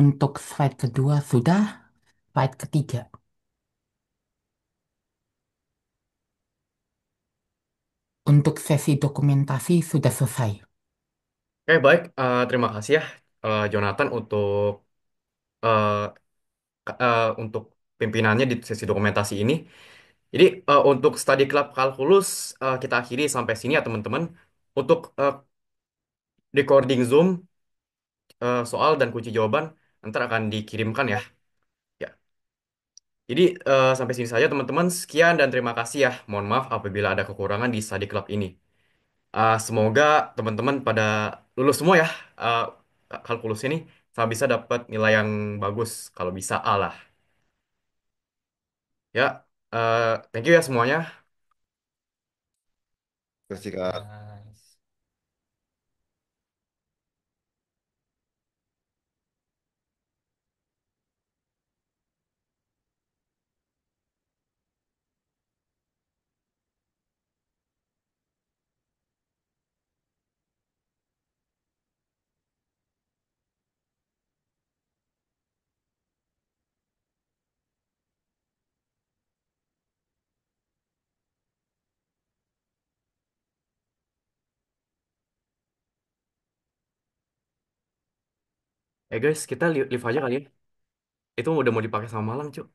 Untuk slide kedua sudah, slide ketiga. Untuk sesi dokumentasi sudah selesai. Oke, baik. Terima kasih ya, Jonathan, eh, untuk pimpinannya di sesi dokumentasi ini. Jadi, untuk study club kalkulus kita akhiri sampai sini ya, teman-teman. Untuk recording Zoom, soal dan kunci jawaban nanti akan dikirimkan ya. Ya. Jadi, sampai sini saja, teman-teman. Sekian dan terima kasih ya. Mohon maaf apabila ada kekurangan di study club ini. Semoga teman-teman pada lulus semua ya, uh, kalkulus ini, sama bisa dapat nilai yang bagus kalau bisa A lah. Ya, thank you ya semuanya. Terima kasih, Kak. Guys. Guys, kita live aja kali ya. Itu udah mau dipakai sama Malang, Cuk.